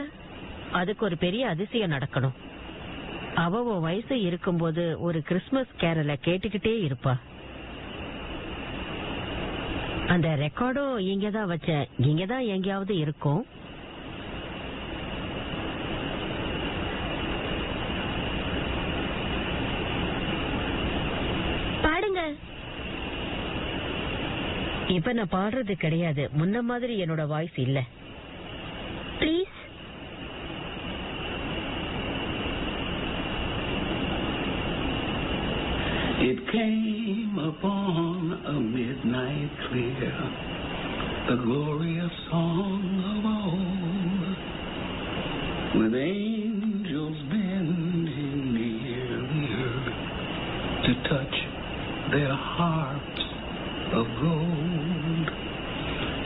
அதுக்கு ஒரு பெரிய அதிசயம் நடக்கணும். அவ வயசு இருக்கும்போது ஒரு கிறிஸ்துமஸ் கேரள கேட்டுக்கிட்டே இருப்பா. அந்த ரெக்கார்டும் இங்கதான் வச்சேன், இங்கதான் எங்கேயாவது இருக்கும். பாடுங்க. இப்ப நான் பாடுறது கிடையாது, முன்ன மாதிரி என்னோட வாய்ஸ் இல்ல. Please. It came upon a midnight clear, the glorious song of old, with angels bending near the earth to touch their harps of gold.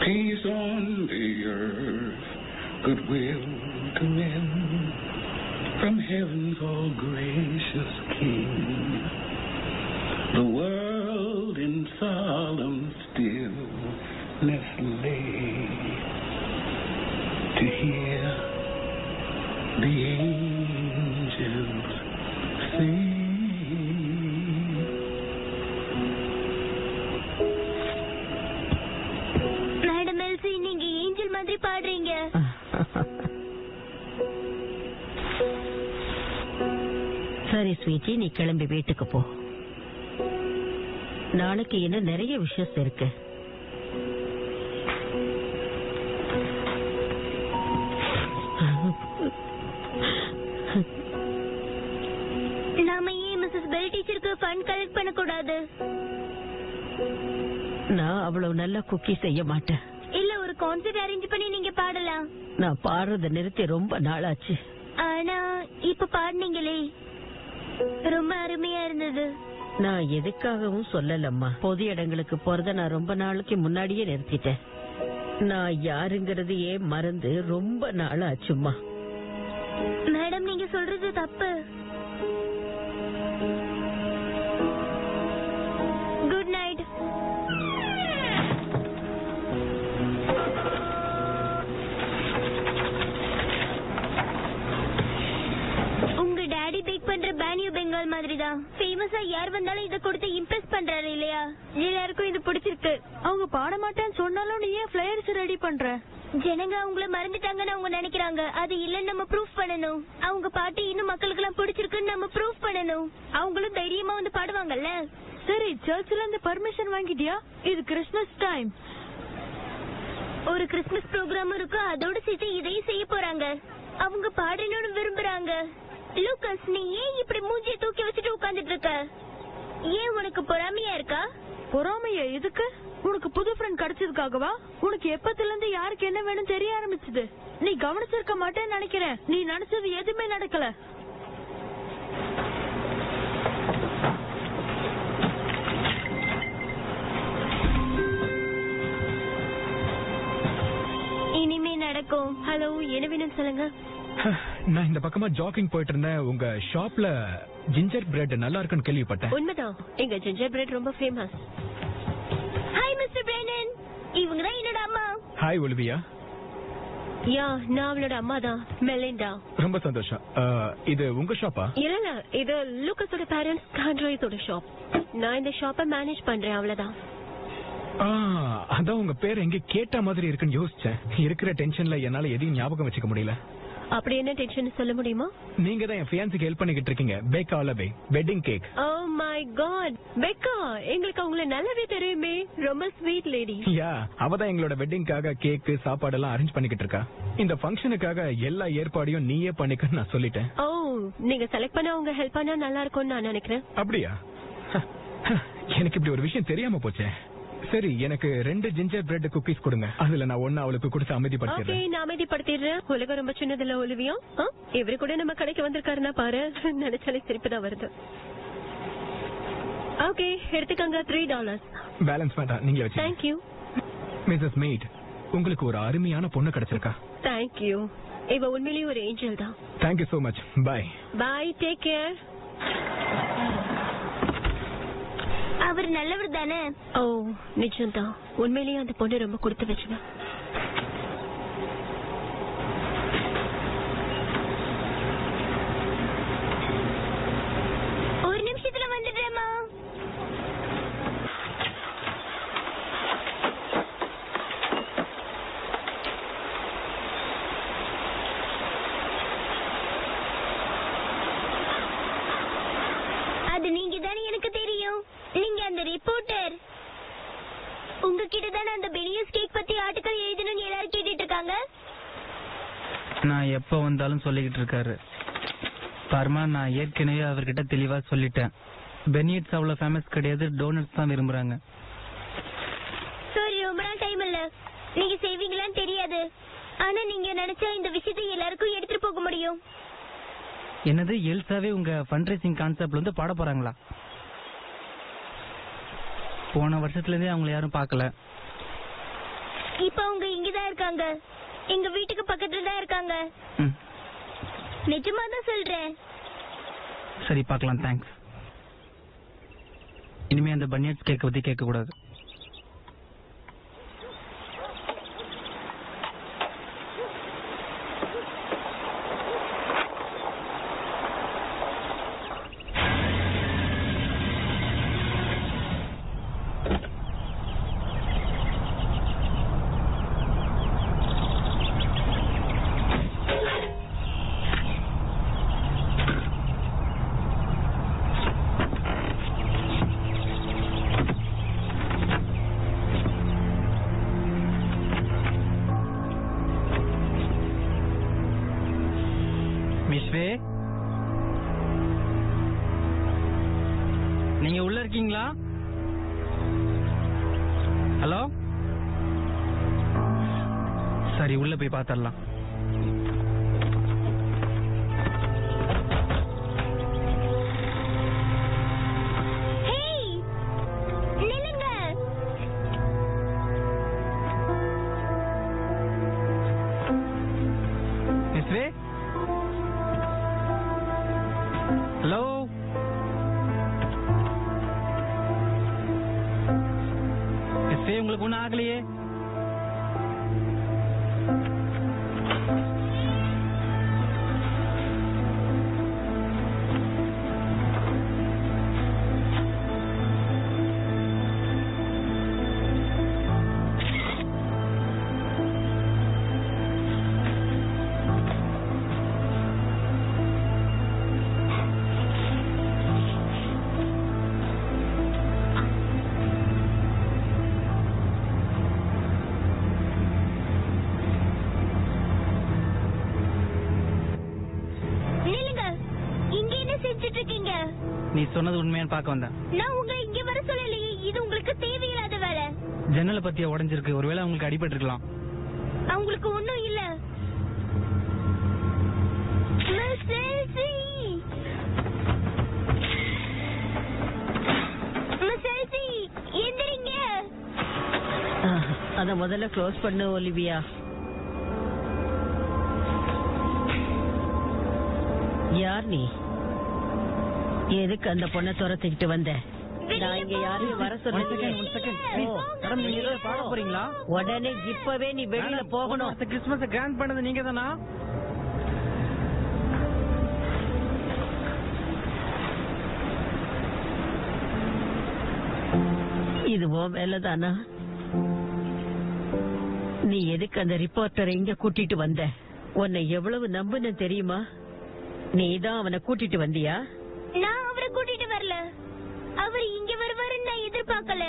Peace on the earth, goodwill to men, from heaven's all gracious King. The world in solemn stillness lay to hear the angels sing. Madam LC, நீங்க ஏஞ்சல் மாதிரி பாடுறீங்க. சரி ஸ்வீட்டி, நீ கிளம்பி வீட்டுக்கு போ. நாளைக்கு இன்னும் நிறைய விஷயம் இருக்கு. நாம ஏன் மிஸ்ஸஸ் பெல் டீச்சருக்கு ஃபண்ட் கலெக்ட் பண்ண கூடாது? நான் அவ்வளவு நல்ல குக்கி செய்ய மாட்டேன். இல்ல, ஒரு கான்சர்ட் அரேஞ்ச் பண்ணி நீங்க பாடலாம். நான் பாடுறத நிறுத்தி ரொம்ப நாளாச்சு. ஆனா இப்ப பாடுனீங்களே, ரொம்ப அருமையா இருந்தது. நான் எதுக்காகவும் சொல்லலம்மா. பொது இடங்களுக்கு போறத நான் ரொம்ப நாளைக்கு முன்னாடியே நிறுத்திட்டேன். நான் யாருங்கிறதையே மறந்து ரொம்ப நாள் ஆச்சும்மா. மேடம், நீங்க சொல்றது தப்பு. Good night. உங்க டாடி பேக் பண்ற பேனியோ பெங்கால் மாதிரி தான் ஃபேமஸா யார் வந்தாலும் இத கொடுத்து இம்ப்ரெஸ் பண்றாரு இல்லையா? எல்லாருக்கும் இது பிடிச்சிருக்கு. அவங்க பாட மாட்டேன்னு சொன்னாலும் நீ ஏன் ஃபிளையர்ஸ் ரெடி பண்ற? ஜனங்க அவங்கள மறந்துட்டாங்கன்னு அவங்க நினைக்கிறாங்க. அது இல்லன்னு நம்ம ப்ரூஃப் பண்ணணும். அவங்க பாட்டு இன்னும் மக்களுக்கு எல்லாம் பிடிச்சிருக்குன்னு நம்ம ப்ரூஃப் பண்ணணும். அவங்களும் தைரியமா வந்து பாடுவாங்கல்ல. சரி, சர்ச்சில் இருந்து பர்மிஷன் வாங்கிட்டியா? இது கிறிஸ்மஸ் டைம். ஒரு கிறிஸ்மஸ் ப்ரோக்ராம் இருக்கு, அதோட சேர்த்து இதையும் செய்ய போறாங்க. அவங்க பாடணும்னு விரும்புறாங்க. லூகாஸ், நீ ஏன் இப்படி மூஞ்சியை தூக்கி வச்சுட்டு உட்கார்ந்துட்டு இருக்க? ஏன் உனக்கு பொறாமையா இருக்கா? பொறாமையா எதுக்கு? உனக்கு புது ஃப்ரெண்ட் கிடைச்சதுக்காகவா? உனக்கு எப்பத்துல இருந்து யாருக்கு என்ன வேணும் தெரிய ஆரம்பிச்சது? நீ கவனிச்சிருக்க மாட்டேன்னு நினைக்கிறேன். நீ நினைச்சது எதுவுமே நடக்கல. இனிமே நடக்கும். ஹலோ, என்ன வேணும் சொல்லுங்க. நான் இந்த பக்கமா ஜாகிங் போயிட்டு இருந்தேன். உங்க ஷாப்ல ஜிஞ்சர் பிரெட் நல்லா இருக்குன்னு கேள்விப்பட்டேன். உண்மைதான், எங்க ஜிஞ்சர் பிரெட் ரொம்ப ஃபேமஸ். ஹாய் மிஸ்டர் பிரேனன், இவங்க தான் என்னோட அம்மா. Hi Olivia. யா, நான் அவளோட அம்மா தான், மெலிண்டா. ரொம்ப சந்தோஷம். இது உங்க ஷாப்பா? இல்ல, இது லூகாஸோட பேரண்ட்ஸ் கான்ட்ராய்ஸோட ஷாப். நான் இந்த ஷாப்பை மேனேஜ் பண்றேன், அவ்வளவுதான். அதான் உங்க பேர் எங்க கேட்ட மாதிரி இருக்குன்னு யோசிச்சேன். இருக்கிற டென்ஷன்ல என்னால எதையும் ஞாபகம் வச்சுக்க முடியல. அப்படி என்ன டென்ஷன் சொல்ல முடியுமா? நீங்க தான் என் ஃபியான்ஸுக்கு ஹெல்ப் பண்ணிக்கிட்டு இருக்கீங்க. பேக்கா லபே wedding cake. Oh my God, Becca, எங்களுக்கு அவங்கள நல்லாவே தெரியுமே. ரொம்ப ஸ்வீட் லேடி. யா, அவ தான் எங்களோட வெட்டிங்காக கேக் சாப்பாடு எல்லாம் அரேஞ்ச் பண்ணிக்கிட்டு இருக்கா. இந்த ஃபங்க்ஷனுக்காக எல்லா ஏற்பாடையும் நீயே பண்ணிக்கன்னு நான் சொல்லிட்டேன். ஓ, நீங்க செலக்ட் பண்ண அவங்க ஹெல்ப் பண்ணா நல்லா இருக்கும்னு நான் நினைக்கிறேன். அப்படியா? எனக்கு இப்படி ஒரு விஷயம் தெரியாம போச்சே. சரி, எனக்கு 2 ஜிஞ்சர் பிரெட் குக்கீஸ் கொடுங்க. அதுல நான் ஒன்னு அவளுக்கு கொடுத்து அமைதிப்படுத்திடுறேன். ஓகே, நான் அமைதிப்படுத்திடுறேன். உலகம் ரொம்ப சின்னதுல ஒலிவியா. இவரு கூட நம்ம கடைக்கு வந்திருக்காருன்னா பாரு, நினைச்சாலே சிரிப்பு தான் வருது. ஓகே, எடுத்துக்கங்க $3. பேலன்ஸ் வேண்டாம், நீங்க வச்சு. தேங்க்யூ. மிஸ்ஸஸ் மீட், உங்களுக்கு ஒரு அருமையான பொண்ணு கிடைச்சிருக்கா. தேங்க்யூ. இவ உண்மையிலேயே ஒரு ஏஞ்சல் தான். Thank you so much. Bye bye, take care. அவர் நல்லவர் தானே? ஓ, நிச்சயம்தான். உண்மையிலேயே அந்த பொண்ணு ரொம்ப கொடுத்து வச்சுவேன். இருக்காங்க? நான் எப்ப வந்தாலும் சொல்லிக்கிட்டு இருக்காரு. பர்மா, நான் ஏற்கனவே அவர்கிட்ட தெளிவா சொல்லிட்டேன். பெனிட்ஸ் அவ்வளவு ஃபேமஸ் கிடையாது, டோனட்ஸ் தான் விரும்புறாங்க. சாரி, ரொம்ப நாள் டைம் இல்ல. நீங்க செய்வீங்களான்னு தெரியாது. ஆனா நீங்க நினைச்சா இந்த விஷயத்தை எல்லாருக்கும் எடுத்துட்டு போக முடியும். என்னது, எல்சாவே உங்க ஃபண்ட் ரைசிங் கான்செப்ட்ல வந்து பாட போறாங்களா? போன வருஷத்துல இருந்தே அவங்கள யாரும் பார்க்கல. இப்ப அவங்க இங்கதான் இருக்காங்க. எங்க வீட்டுக்கு பக்கத்துல தான் இருக்காங்க. நிஜமா தான் சொல்றேன். சரி, பார்க்கலாம். தேங்க்ஸ். இனிமே அந்த பனியன்ஸ் கேக்க பத்தி கேட்க கூடாது. நீங்க உள்ள இருக்கீங்களா? ஹலோ, சரி, உள்ள போய் பாத்திரலாம். ஹலோ, உங்களுக்கு ஒன்னும் ஆகலையே? நீ சொன்னது உண்மையான பார்க்க வந்தேன். நான் உங்க இங்க வர சொல்லலையே. இது உங்களுக்கு தேவையில்லாத வேலை. ஜன்னல பத்தியா உடைஞ்சிருக்கு. ஒருவேளை உங்களுக்கு அடிபட்டு இருக்கலாம். அவங்களுக்கு ஒண்ணும் இல்ல. அத முதல்ல க்ளோஸ் பண்ணு ஒலிவியா. யார் நீ? எதுக்கு அந்த பொண்ணை துரத்திக்கிட்டு வந்த? நான் இங்க யாரையும் வர சொல்றேன். பாட போறீங்களா? உடனே இப்பவே நீ வெளியில போகணும். கிறிஸ்துமஸ் கிராண்ட் பண்ணது நீங்க தானா? இது ஓ வேலைதானா? நீ எதுக்கு அந்த ரிப்போர்ட்டரை இங்க கூட்டிட்டு வந்த? உன்னை எவ்வளவு நம்புன தெரியுமா? நீதான் அவனை கூட்டிட்டு வந்தியா? நான் அவரை கூட்டிட்டு வரல. அவர் இங்க வருவாருன்னு நான் எதிர்பார்க்கல.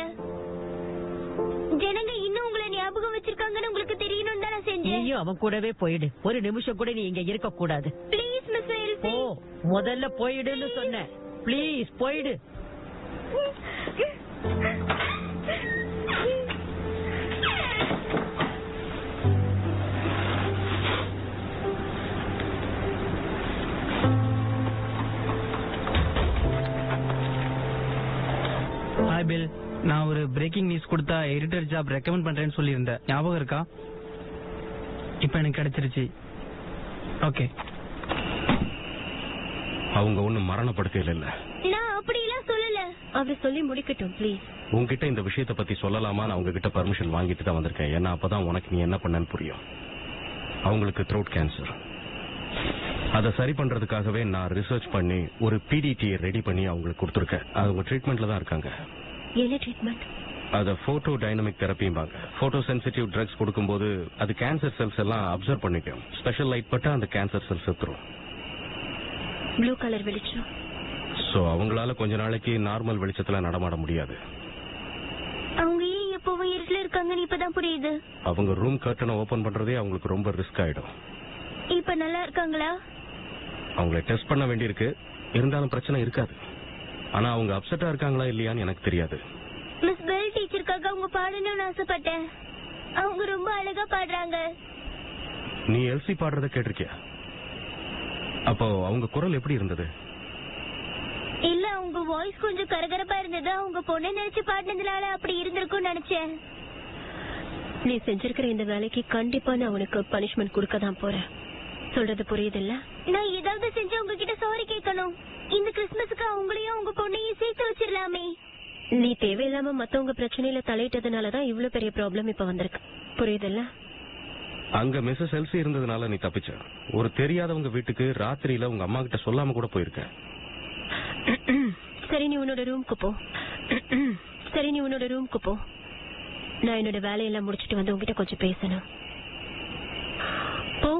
ஜனங்க இன்னும் உங்களை ஞாபகம் வச்சிருக்காங்கன்னு உங்களுக்கு தெரியணும் தான் நான் செஞ்சேன். நீயும் அவன் கூடவே போயிடு. ஒரு நிமிஷம் கூட நீ இங்க இருக்க கூடாது. Please miss LC. ஓ, முதல்ல போயிடுன்னு சொன்னேன். ப்ளீஸ் போயிடு. ஹாய் பில், நான் ஒரு பிரேக்கிங் நியூஸ் கொடுத்தா எடிட்டர் ஜாப் ரெக்கமெண்ட் பண்றேன்னு சொல்லியிருந்தேன். ஞாபகம் இருக்கா? இப்ப எனக்கு கிடைச்சிருச்சு. ஓகே. அவங்க ஒண்ணும் மரணப்படுக்கையில் இல்ல. நான் அப்படியெல்லாம் சொல்லல. அவர் சொல்லி முடிக்கட்டும் ப்ளீஸ். உங்ககிட்ட இந்த விஷயத்தை பத்தி சொல்லலாமா? நான் உங்ககிட்ட பர்மிஷன் வாங்கிட்டு தான் வந்திருக்கேன். ஏன்னா அப்பதான் உனக்கு நீ என்ன பண்ணன்னு புரியும். அவங்களுக்கு த்ரோட் கேன்சர். அதை சரி பண்றதுக்காகவே நான் ரிசர்ச் பண்ணி ஒரு பிடிடியை ரெடி பண்ணி அவங்களுக்கு கொடுத்துருக்கேன். அவங்க ட்ரீட்மெண்ட்ல தான் இருக்காங்க. என்ன ட்ரீட்மெண்ட்? அத போட்டோ டைனமிக் தெரப்பிம்பாங்க. போட்டோ சென்சிட்டிவ் ட்ரக்ஸ் கொடுக்கும்போது அது கேன்சர் செல்ஸ் எல்லாம் அப்சர்வ் பண்ணிக்கும். ஸ்பெஷல் லைட் பட்டா அந்த கேன்சர் செல்ஸ் செத்துரும். ப்ளூ கலர் வெளிச்சம். சோ அவங்களால கொஞ்ச நாளைக்கு நார்மல் வெளிச்சத்துல நடமாட முடியாது. அவங்க ஏன் எப்பவும் இருட்டுல இருக்காங்கன்னு இப்பதான் புரியுது. அவங்க ரூம் கர்ட்டனை ஓபன் பண்றதே அவங்களுக்கு ரொம்ப ரிஸ்க் ஆயிடும். இப்ப நல்லா இருக்காங்களா? அவங்களை டெஸ்ட் பண்ண வேண்டியிருக்கு. இருந்தாலும் பிரச்சனை இருக்காது. ஆனா அவங்க அப்செட்டா இருக்காங்களா இல்லையான்னு எனக்கு தெரியாது. மிஸ் பெல் டீச்சருக்காக அவங்க பாடணும்னு ஆசைப்பட்டேன். அவங்க ரொம்ப அழகா பாடுறாங்க. நீ எல்சி பாடுறத கேட்டிருக்கியா? அப்போ அவங்க குரல் எப்படி இருந்தது? இல்ல, அவங்க வாய்ஸ் கொஞ்சம் கரகரப்பா இருந்தது. அவங்க பொண்ணை நினைச்சு பாடினதுனால அப்படி இருந்திருக்கும்னு நினைச்சேன். நீ செஞ்சிருக்கிற இந்த வேலைக்கு கண்டிப்பா நான் உனக்கு பனிஷ்மெண்ட் கொடுக்க தான் போறேன். சொல்றது புரியுது இல்ல? நான் ஏதாவது செஞ்சு உங்ககிட்ட சாரி கேட்கணும். இந்த கிறிஸ்துமஸுக்கு அவங்களையும் உங்க பொண்ணையும் சேர்த்து வச்சிடலாமே. நீ தேவையில்லாம மத்தவங்க பிரச்சனையில தலையிட்டதுனாலதான் இவ்ளோ பெரிய ப்ராப்ளம் இப்ப வந்திருக்கு. புரியுது இல்ல? அங்க மிஸ்ஸஸ் எல்சி இருந்ததுனால நீ தப்பிச்ச. ஒரு தெரியாதவங்க வீட்டுக்கு ராத்திரியில உங்க அம்மா கிட்ட சொல்லாம கூட போயிருக்க. சரி, நீ உன்னோட ரூம்க்கு போ. நான் என்னோட வேலையெல்லாம் முடிச்சிட்டு வந்து உங்ககிட்ட கொஞ்சம் பேசணும். போ.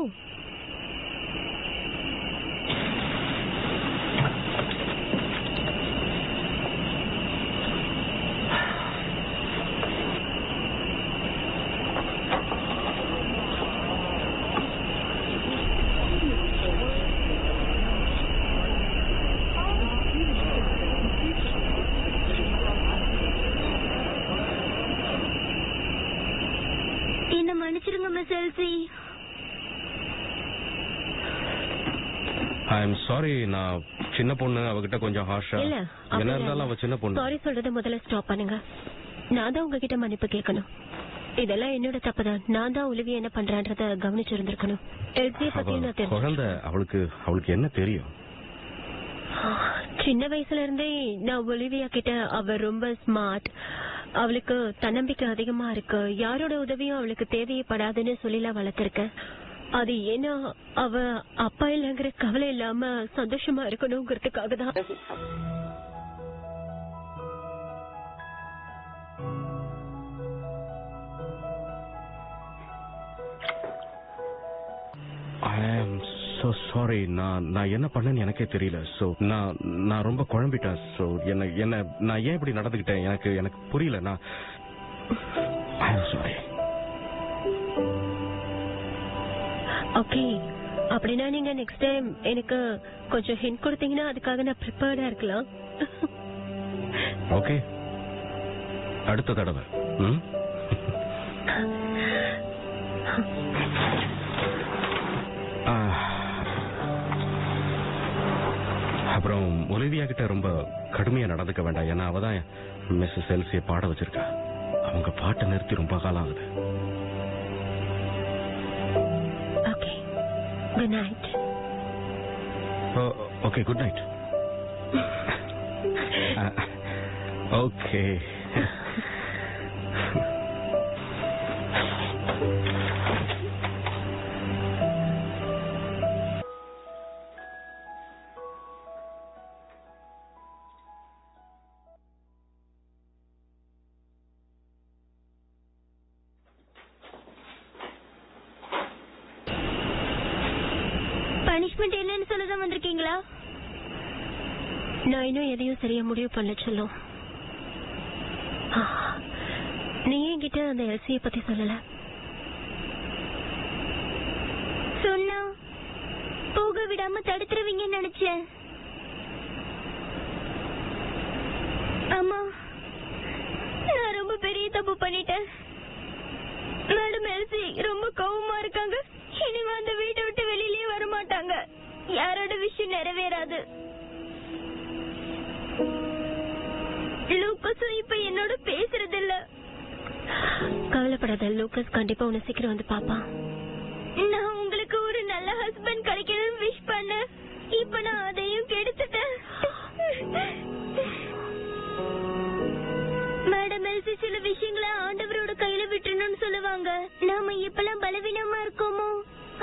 என்ன மன்னிச்சிருங்க miss LC. I am sorry. நான் சின்ன பொண்ணு, அவகிட்ட கொஞ்சம் ஹார்ஷா. இல்ல, என்ன இருந்தாலும் அவ சின்ன பொண்ணு. சாரி சொல்றத முதல்ல ஸ்டாப் பண்ணுங்க. நான் தான் உங்ககிட்ட மன்னிப்பு கேட்கணும். இதெல்லாம் என்னோட தப்புதான். நான் தான் ஒலிவியா என்ன பண்றான்றத கவனிச்சிருந்திருக்கணும். எல்சியை பத்தி நான் தெரிஞ்சு. குழந்தை, அவளுக்கு என்ன தெரியும்? சின்ன வயசுல இருந்தே நான் ஒலிவியா கிட்ட அவ ரொம்ப ஸ்மார்ட், அவளுக்கு தன்னம்பிக்கை அதிகமா இருக்கு, யாரோட உதவியும் அவளுக்கு தேவைப்படாதுன்னு சொல்லிலாம் வளர்த்திருக்கேன். அது ஏன்னா அவ அப்பா இல்லங்கிற கவலை இல்லாம சந்தோஷமா இருக்கணுங்கிறதுக்காக தான். ஐ ஆம் சோ சாரி. நான் என்ன பண்ணேன்னு எனக்கே தெரியல. சோ நான் ரொம்ப குழம்பிட்டேன். சோ நான் ஏன் இப்படி நடந்துக்கிட்டேன் எனக்கு புரியல. நான் ஐ ஆம் சாரி. ஓகே, அப்படின்னா நீங்க நெக்ஸ்ட் டைம் எனக்கு கொஞ்சம் ஹிண்ட் கொடுத்தீங்கன்னா அதுக்காக நான் ப்ரிப்பேர்டா இருக்கலாம். ஓகே, அடுத்த தடவை. அப்புறம் ஒலிவியா கிட்ட ரொம்ப கடுமையா நடந்துக்க வேண்டாம். ஏன்னா அவதான் மிஸ்ஸஸ் எல்சியை பாட வச்சிருக்கா. அவங்க பாட்டை நிறுத்தி ரொம்ப காலம் ஆகுது. Okay, good night. Okay, good night. Okay. Punishment என்னன்னு சொல்லதான் வந்திருக்கீங்களா? நான் இன்னும் எதையும் சரியா முடிவு பண்ண சொல்லும். நீ என்கிட்ட அந்த எல்சியை பத்தி சொல்லல. சொன்னா போக விடாம தடுத்துருவீங்கன்னு நினைச்சேன். அம்மா, நான் ரொம்ப பெரிய தப்பு பண்ணிட்டேன். மேடம் எல்சி ரொம்ப கோவமா இருக்காங்க. இனிமே அந்த வீட்டை விட்டு வெளியிலேயே வர மாட்டாங்க. யாரோட விஷயம் நிறைவேறாது. லூக்கஸும் இப்ப என்னோட பேசுறது இல்ல. கவலைப்படாத, லூக்கஸ் கண்டிப்பா உன்னை சீக்கிரம் வந்து பாப்பான். நான் உங்களுக்கு ஒரு நல்ல ஹஸ்பண்ட் கிடைக்கணும்னு விஷ் பண்ண. இப்ப நான் அதையும் கெடுத்துட்டேன். மேடம் எல்சி சில விஷயங்களை ஆண்டவரோட கையில விட்டுறணும்னு சொல்லுவாங்க. நாம இப்பெல்லாம் பலவீனமா இருக்கோமோ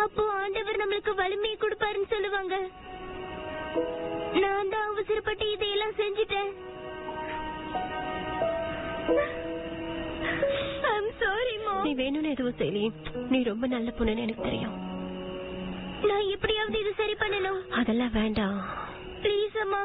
அப்போ ஆண்டவர் நம்மளுக்கு வலிமையை கொடுப்பாருன்னு சொல்லுவாங்க. நான் தான் அவசரப்பட்டு இதையெல்லாம் செஞ்சுட்டேன். I'm sorry, Mom. நீ வேணும்னு எதுவும் செய்யலையே. நீ ரொம்ப நல்ல பொண்ணுன்னு எனக்கு தெரியும். நான் எப்படியாவது இது சரி பண்ணணும். அதெல்லாம் வேண்டாம். ப்ளீஸ் அம்மா.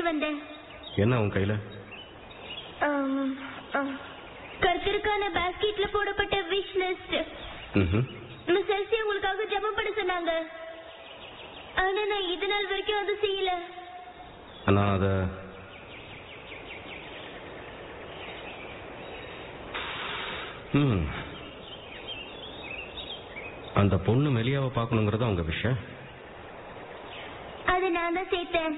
எடுத்துட்டு வந்தேன். என்ன உன் கையில? கர்த்தருக்கான பாஸ்கெட்ல போடப்பட்ட விஷ் லிஸ்ட். மிஸ் எல்சி உங்களுக்காக ஜெபம் பண்ண சொன்னாங்க. ஆனா நான் இது நாள் வரைக்கும் அது செய்யல. நான் அத அந்த பொண்ணு மெலியாவை பார்க்கணுங்கிறது அவங்க விஷயம். அது நான் தான் சேர்த்தேன்.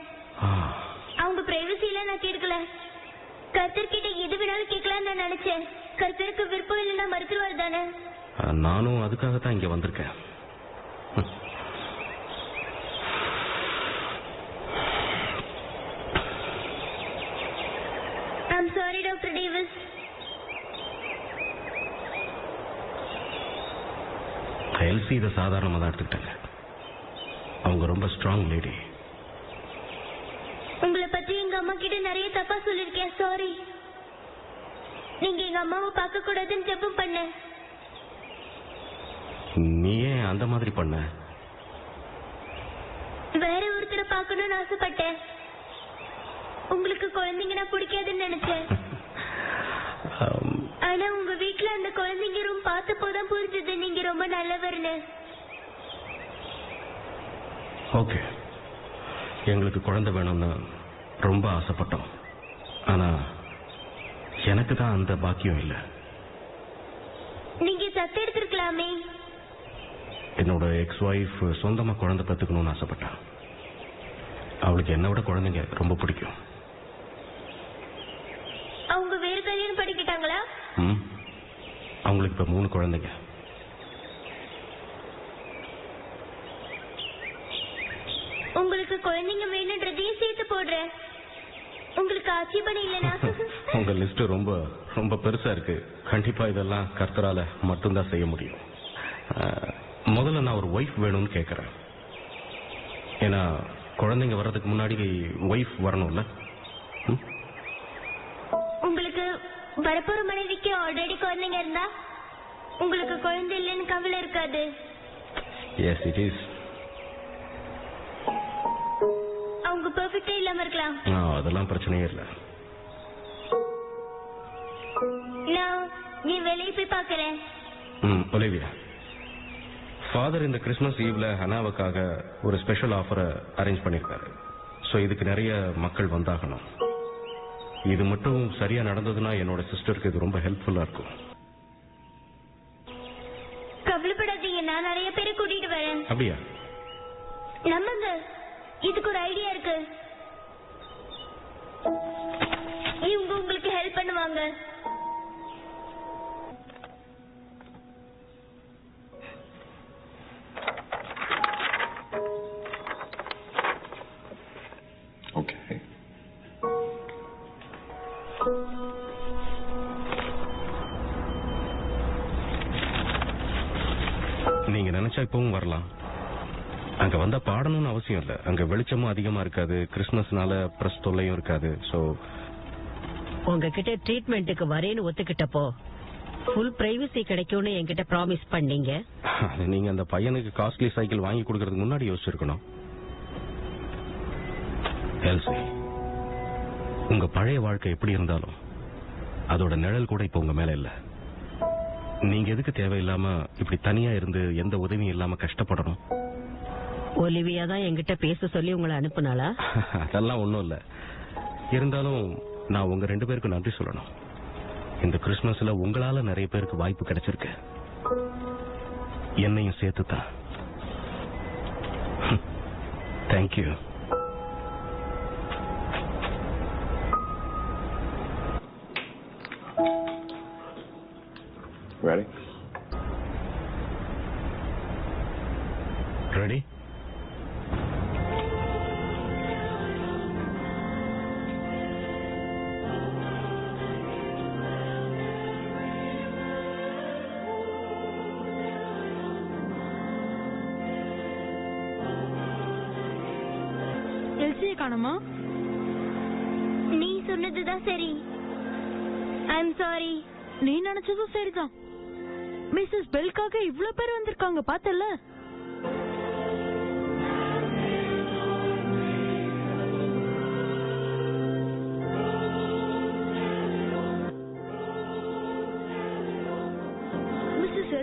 அவங்க பிரைவசியில நான் கேட்கல. கர்த்தர்கிட்ட எது வேணாலும் கேட்கலான்னு நான் நினைச்சேன். கர்த்தருக்கு விருப்பம் இல்லைன்னா மறுத்துருவார் தானே. நானும் அதுக்காகத்தான் இங்க வந்திருக்கேன். I'm sorry, Dr. Davis. LC இதை சாதாரணமாக தான் எடுத்துக்கிட்டாங்க. அவங்க ரொம்ப ஸ்ட்ராங் லேடி. உங்களை பத்தி எங்க அம்மா கிட்ட நிறைய தப்பா சொல்லிருக்கேன். சாரி. நீங்க எங்க அம்மாவை பார்க்க கூடாதுன்னு ஜெபம் பண்ண. நீ ஏன் அந்த மாதிரி பண்ண? வேற ஒருத்தரை பார்க்கணும்னு ஆசைப்பட்டேன். உங்களுக்கு குழந்தைங்கன்னா பிடிக்காதுன்னு நினைச்சேன். ஆனா உங்க வீட்டுல அந்த குழந்தைங்க ரொம்ப பார்த்தப்போதான் புரிஞ்சது நீங்க ரொம்ப நல்லவர்னு. ஓகே, எங்களுக்கு குழந்தை வேணும்னு ரொம்ப ஆசைப்பட்டோம். ஆனா எனக்கு தான் அந்த பாக்கியம் இல்லை. நீங்க தத்து எடுத்திருக்கலாமே. என்னோட எக்ஸ் ஒய்ஃப் சொந்தமா குழந்தை பெற்றுக்கணும்னு ஆசைப்பட்டா. அவளுக்கு என்னை விட குழந்தைங்க ரொம்ப பிடிக்கும். அவங்க வேறு கல்யாணம் படிக்கிட்டாங்களா? அவங்களுக்கு இப்ப 3 குழந்தைங்க. உங்களுக்கு குழந்தைங்க வேணும்ன்றதையும் சேர்த்து போடுறேன். உங்களுக்கு ஆட்சேபனை இல்லைனா? உங்க லிஸ்ட் ரொம்ப ரொம்ப பெருசா இருக்கு. கண்டிப்பா இதெல்லாம் கர்த்தரால மட்டும்தான் செய்ய முடியும். முதல்ல நான் ஒரு ஒய்ஃப் வேணும்னு கேட்கறேன். ஏன்னா குழந்தைங்க வர்றதுக்கு முன்னாடி ஒய்ஃப் வரணும்ல. உங்களுக்கு வரப்போற மனைவிக்கு ஆல்ரெடி குழந்தைங்க இருந்தா உங்களுக்கு குழந்தை இல்லைன்னு கவலை இருக்காது. Yes, it is. அவங்க பெர்ஃபெக்ட்டா இல்லாம இருக்கலாம். அதெல்லாம் பிரச்சனையே இல்லை. நான் என் வேலையை போய் பார்க்கறேன். ஒலிவியா, ஃபாதர் இந்த கிறிஸ்மஸ் ஈவ்ல ஹனாவுக்காக ஒரு ஸ்பெஷல் ஆஃபரை அரேஞ்ச் பண்ணிருக்காரு. ஸோ இதுக்கு நிறைய மக்கள் வந்தாகணும். இது மட்டும் சரியா நடந்ததுன்னா என்னோட சிஸ்டருக்கு இது ரொம்ப ஹெல்ப்ஃபுல்லா இருக்கும். கவலைப்படாதீங்க, நான் நிறைய பேரை கூட்டிட்டு வரேன். அப்படியா? நம்புங்க, இதுக்கு ஒரு ஐடியா இருக்கு. இவங்க உங்களுக்கு ஹெல்ப் பண்ணுவாங்க. Okay. நீங்க நினைச்சா இப்பவும் வரலாம். அங்க வந்தா பாடணும்னு அவசியம் இல்ல. அங்க வெளிச்சமும் அதிகமா இருக்காது. கிறிஸ்துமஸ்னால பிரஸ் தொல்லையும் இருக்காது. சோ உங்ககிட்ட ட்ரீட்மெண்ட்டுக்கு வரேன்னு ஒத்துக்கிட்டப்போ ஃபுல் பிரைவசி கிடைக்கும்னு என்கிட்ட ப்ராமிஸ் பண்ணீங்க. நீங்க அந்த பையனுக்கு காஸ்ட்லி சைக்கிள் வாங்கி கொடுக்கறதுக்கு முன்னாடி யோசிச்சிருக்கணும். எல்சி, உங்க பழைய வாழ்க்கை எப்படி இருந்தாலும் அதோட நிழல் கூட இப்ப உங்க மேல இல்ல. நீங்க எதுக்கு தேவையில்லாம இப்படி தனியா இருந்து எந்த உதவியும் இல்லாம கஷ்டப்படணும்? ஒலிவியா தான் என்கிட்ட பேச சொல்லி உங்களை அனுப்புனாளா? அதெல்லாம் ஒண்ணும் இல்ல. இருந்தாலும் நான் உங்க 2 பேருக்கு நன்றி சொல்லணும். இந்த கிறிஸ்துமஸ்ல உங்களால நிறைய பேருக்கு வாய்ப்பு கிடைச்சிருக்கு. என்னையும் சேர்த்துதான். தேங்க்யூ. Ready? Ready? எல்சியை காணுமா? நீ சொன்னதுதான் சரி. I'm sorry. நீ நினைச்சதும் சரிதான். மிஸ்ஸஸ் பெல்காக இவ்ளோ பேர் வந்திருக்காங்க பார்த்தல.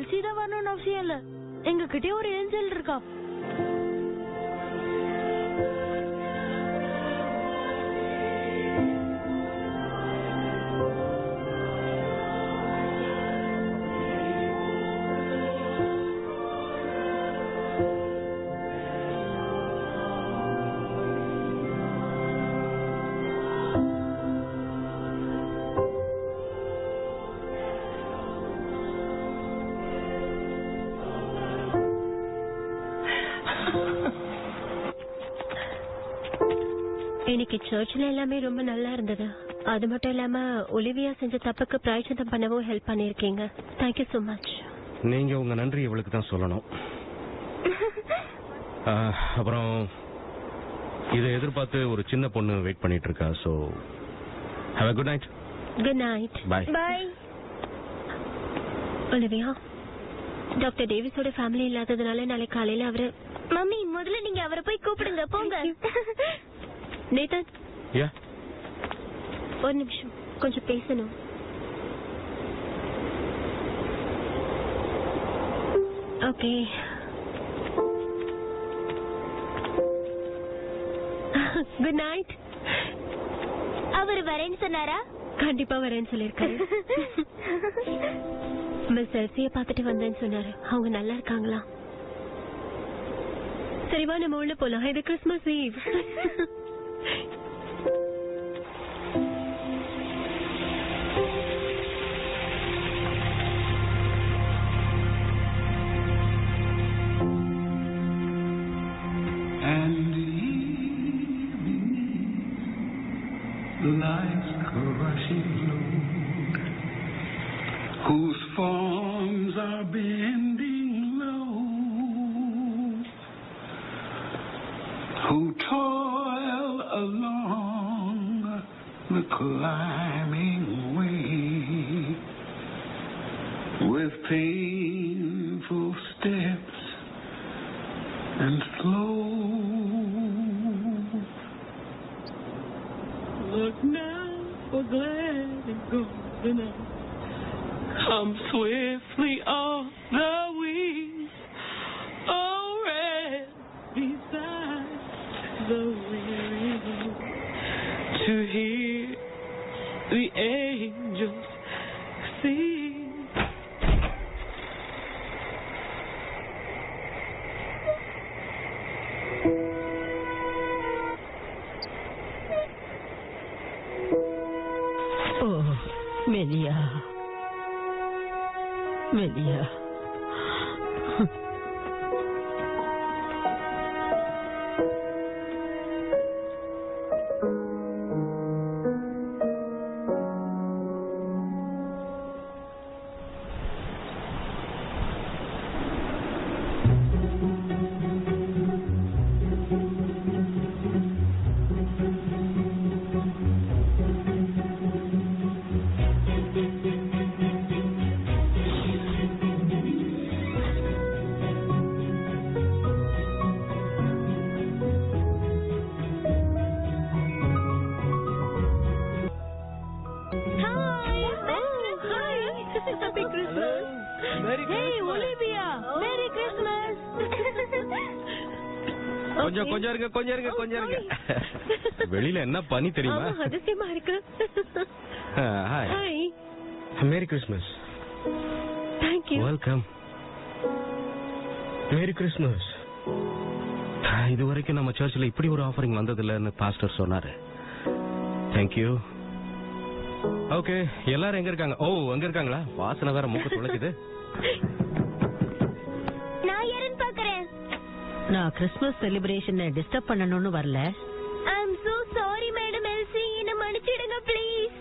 எல்சி தான் வரணும்னு அவசியம் இல்ல, எங்க கிட்டே ஒரு ஏஞ்சல் இருக்கா. இன்னைக்கு சர்ச்ல எல்லாமே ரொம்ப நல்லா இருந்தது. அது மட்டும் இல்லாம ஒலிவியா செஞ்ச தப்புக்கு பிராயச்சித்தம் பண்ணவும் ஹெல்ப் பண்ணிருக்கீங்க. Thank you so much. நீங்க உங்க நன்றி இவளுக்கு தான் சொல்லணும். அப்புறம் இதை எதிர்பார்த்து ஒரு சின்ன பொண்ணு வெயிட் பண்ணிட்டு இருக்கா. So have a good night. Good night. Bye. Bye. Olivia, doctor டேவிஸோட ஃபேமிலி இல்லாததுனால நாளைக்கு காலையில அவரு. மம்மி, முதல்ல நீங்க அவரை போய் கூப்பிடுங்க, போங்க. நேதன், யா, ஒரு நிமிஷம், கொஞ்சம் பேசணும். ஓகே. Good night. அவர் வரேன்னு சொன்னாரா? கண்டிப்பா வரேன்னு சொல்லிருக்காரு. மிஸ் எல்சிய பாத்துட்டு வந்தேன்னு சொன்னாரு. அவங்க நல்லா இருக்காங்களா? சரிவா, நம்ம உள்ள போலாம். இது Christmas eve. Like a rushing load, whose forms are bending low, who toil along the climbing way with painful steps and slow. Look now, we're glad and golden hour. Come swiftly on the wings, oh, rest beside the weary road, to hear the angels sing. Melia. Melia. கொஞ்சம் இருங்க. வெளியில என்ன பனி தெரியுமா? அதிசயமா இருக்கு. Hi. Merry Christmas. Thank you. Welcome. Merry Christmas. இது வரைக்கும் நம்ம சர்ச்சில் இப்படி ஒரு ஆஃபரிங் வந்ததில்லைன்னு பாஸ்டர் சொன்னாரு. Thank you. ஓகே, எல்லாரும் எங்க இருக்காங்க? ஓ, அங்க இருக்காங்களா? வாசனை வேற மூக்கு துளைக்குது. நான் யாரன்னு பாக்குறேன். நான் கிறிஸ்மஸ் செலிப்ரேஷனை டிஸ்டர்ப் பண்ணணும்னு வரல. I'm so sorry madam LC, என்ன மன்னிச்சிடுங்க ப்ளீஸ்.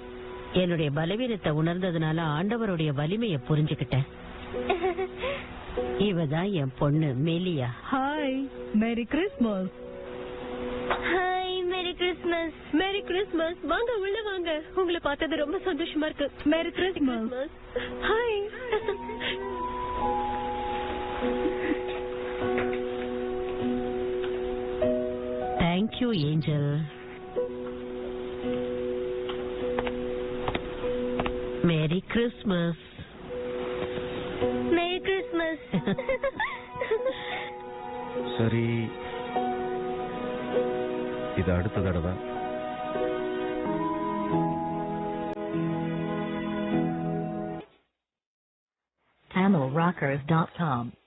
என்னுடைய பலவீனத்தை உணர்ந்ததுனால ஆண்டவருடைய வலிமையை புரிஞ்சுக்கிட்டேன். இவதான் என் பொண்ணு Melia. Hi, merry Christmas. Hi, merry Christmas. Merry Christmas. வாங்க, உள்ள வாங்க. உங்களை பார்த்தது ரொம்ப சந்தோஷமா இருக்கு. Merry Christmas. Hi. Thank you, Angel. Merry Christmas. Merry Christmas. Miss. சரி, இது அடுத்த தடவை. TamilRockers.com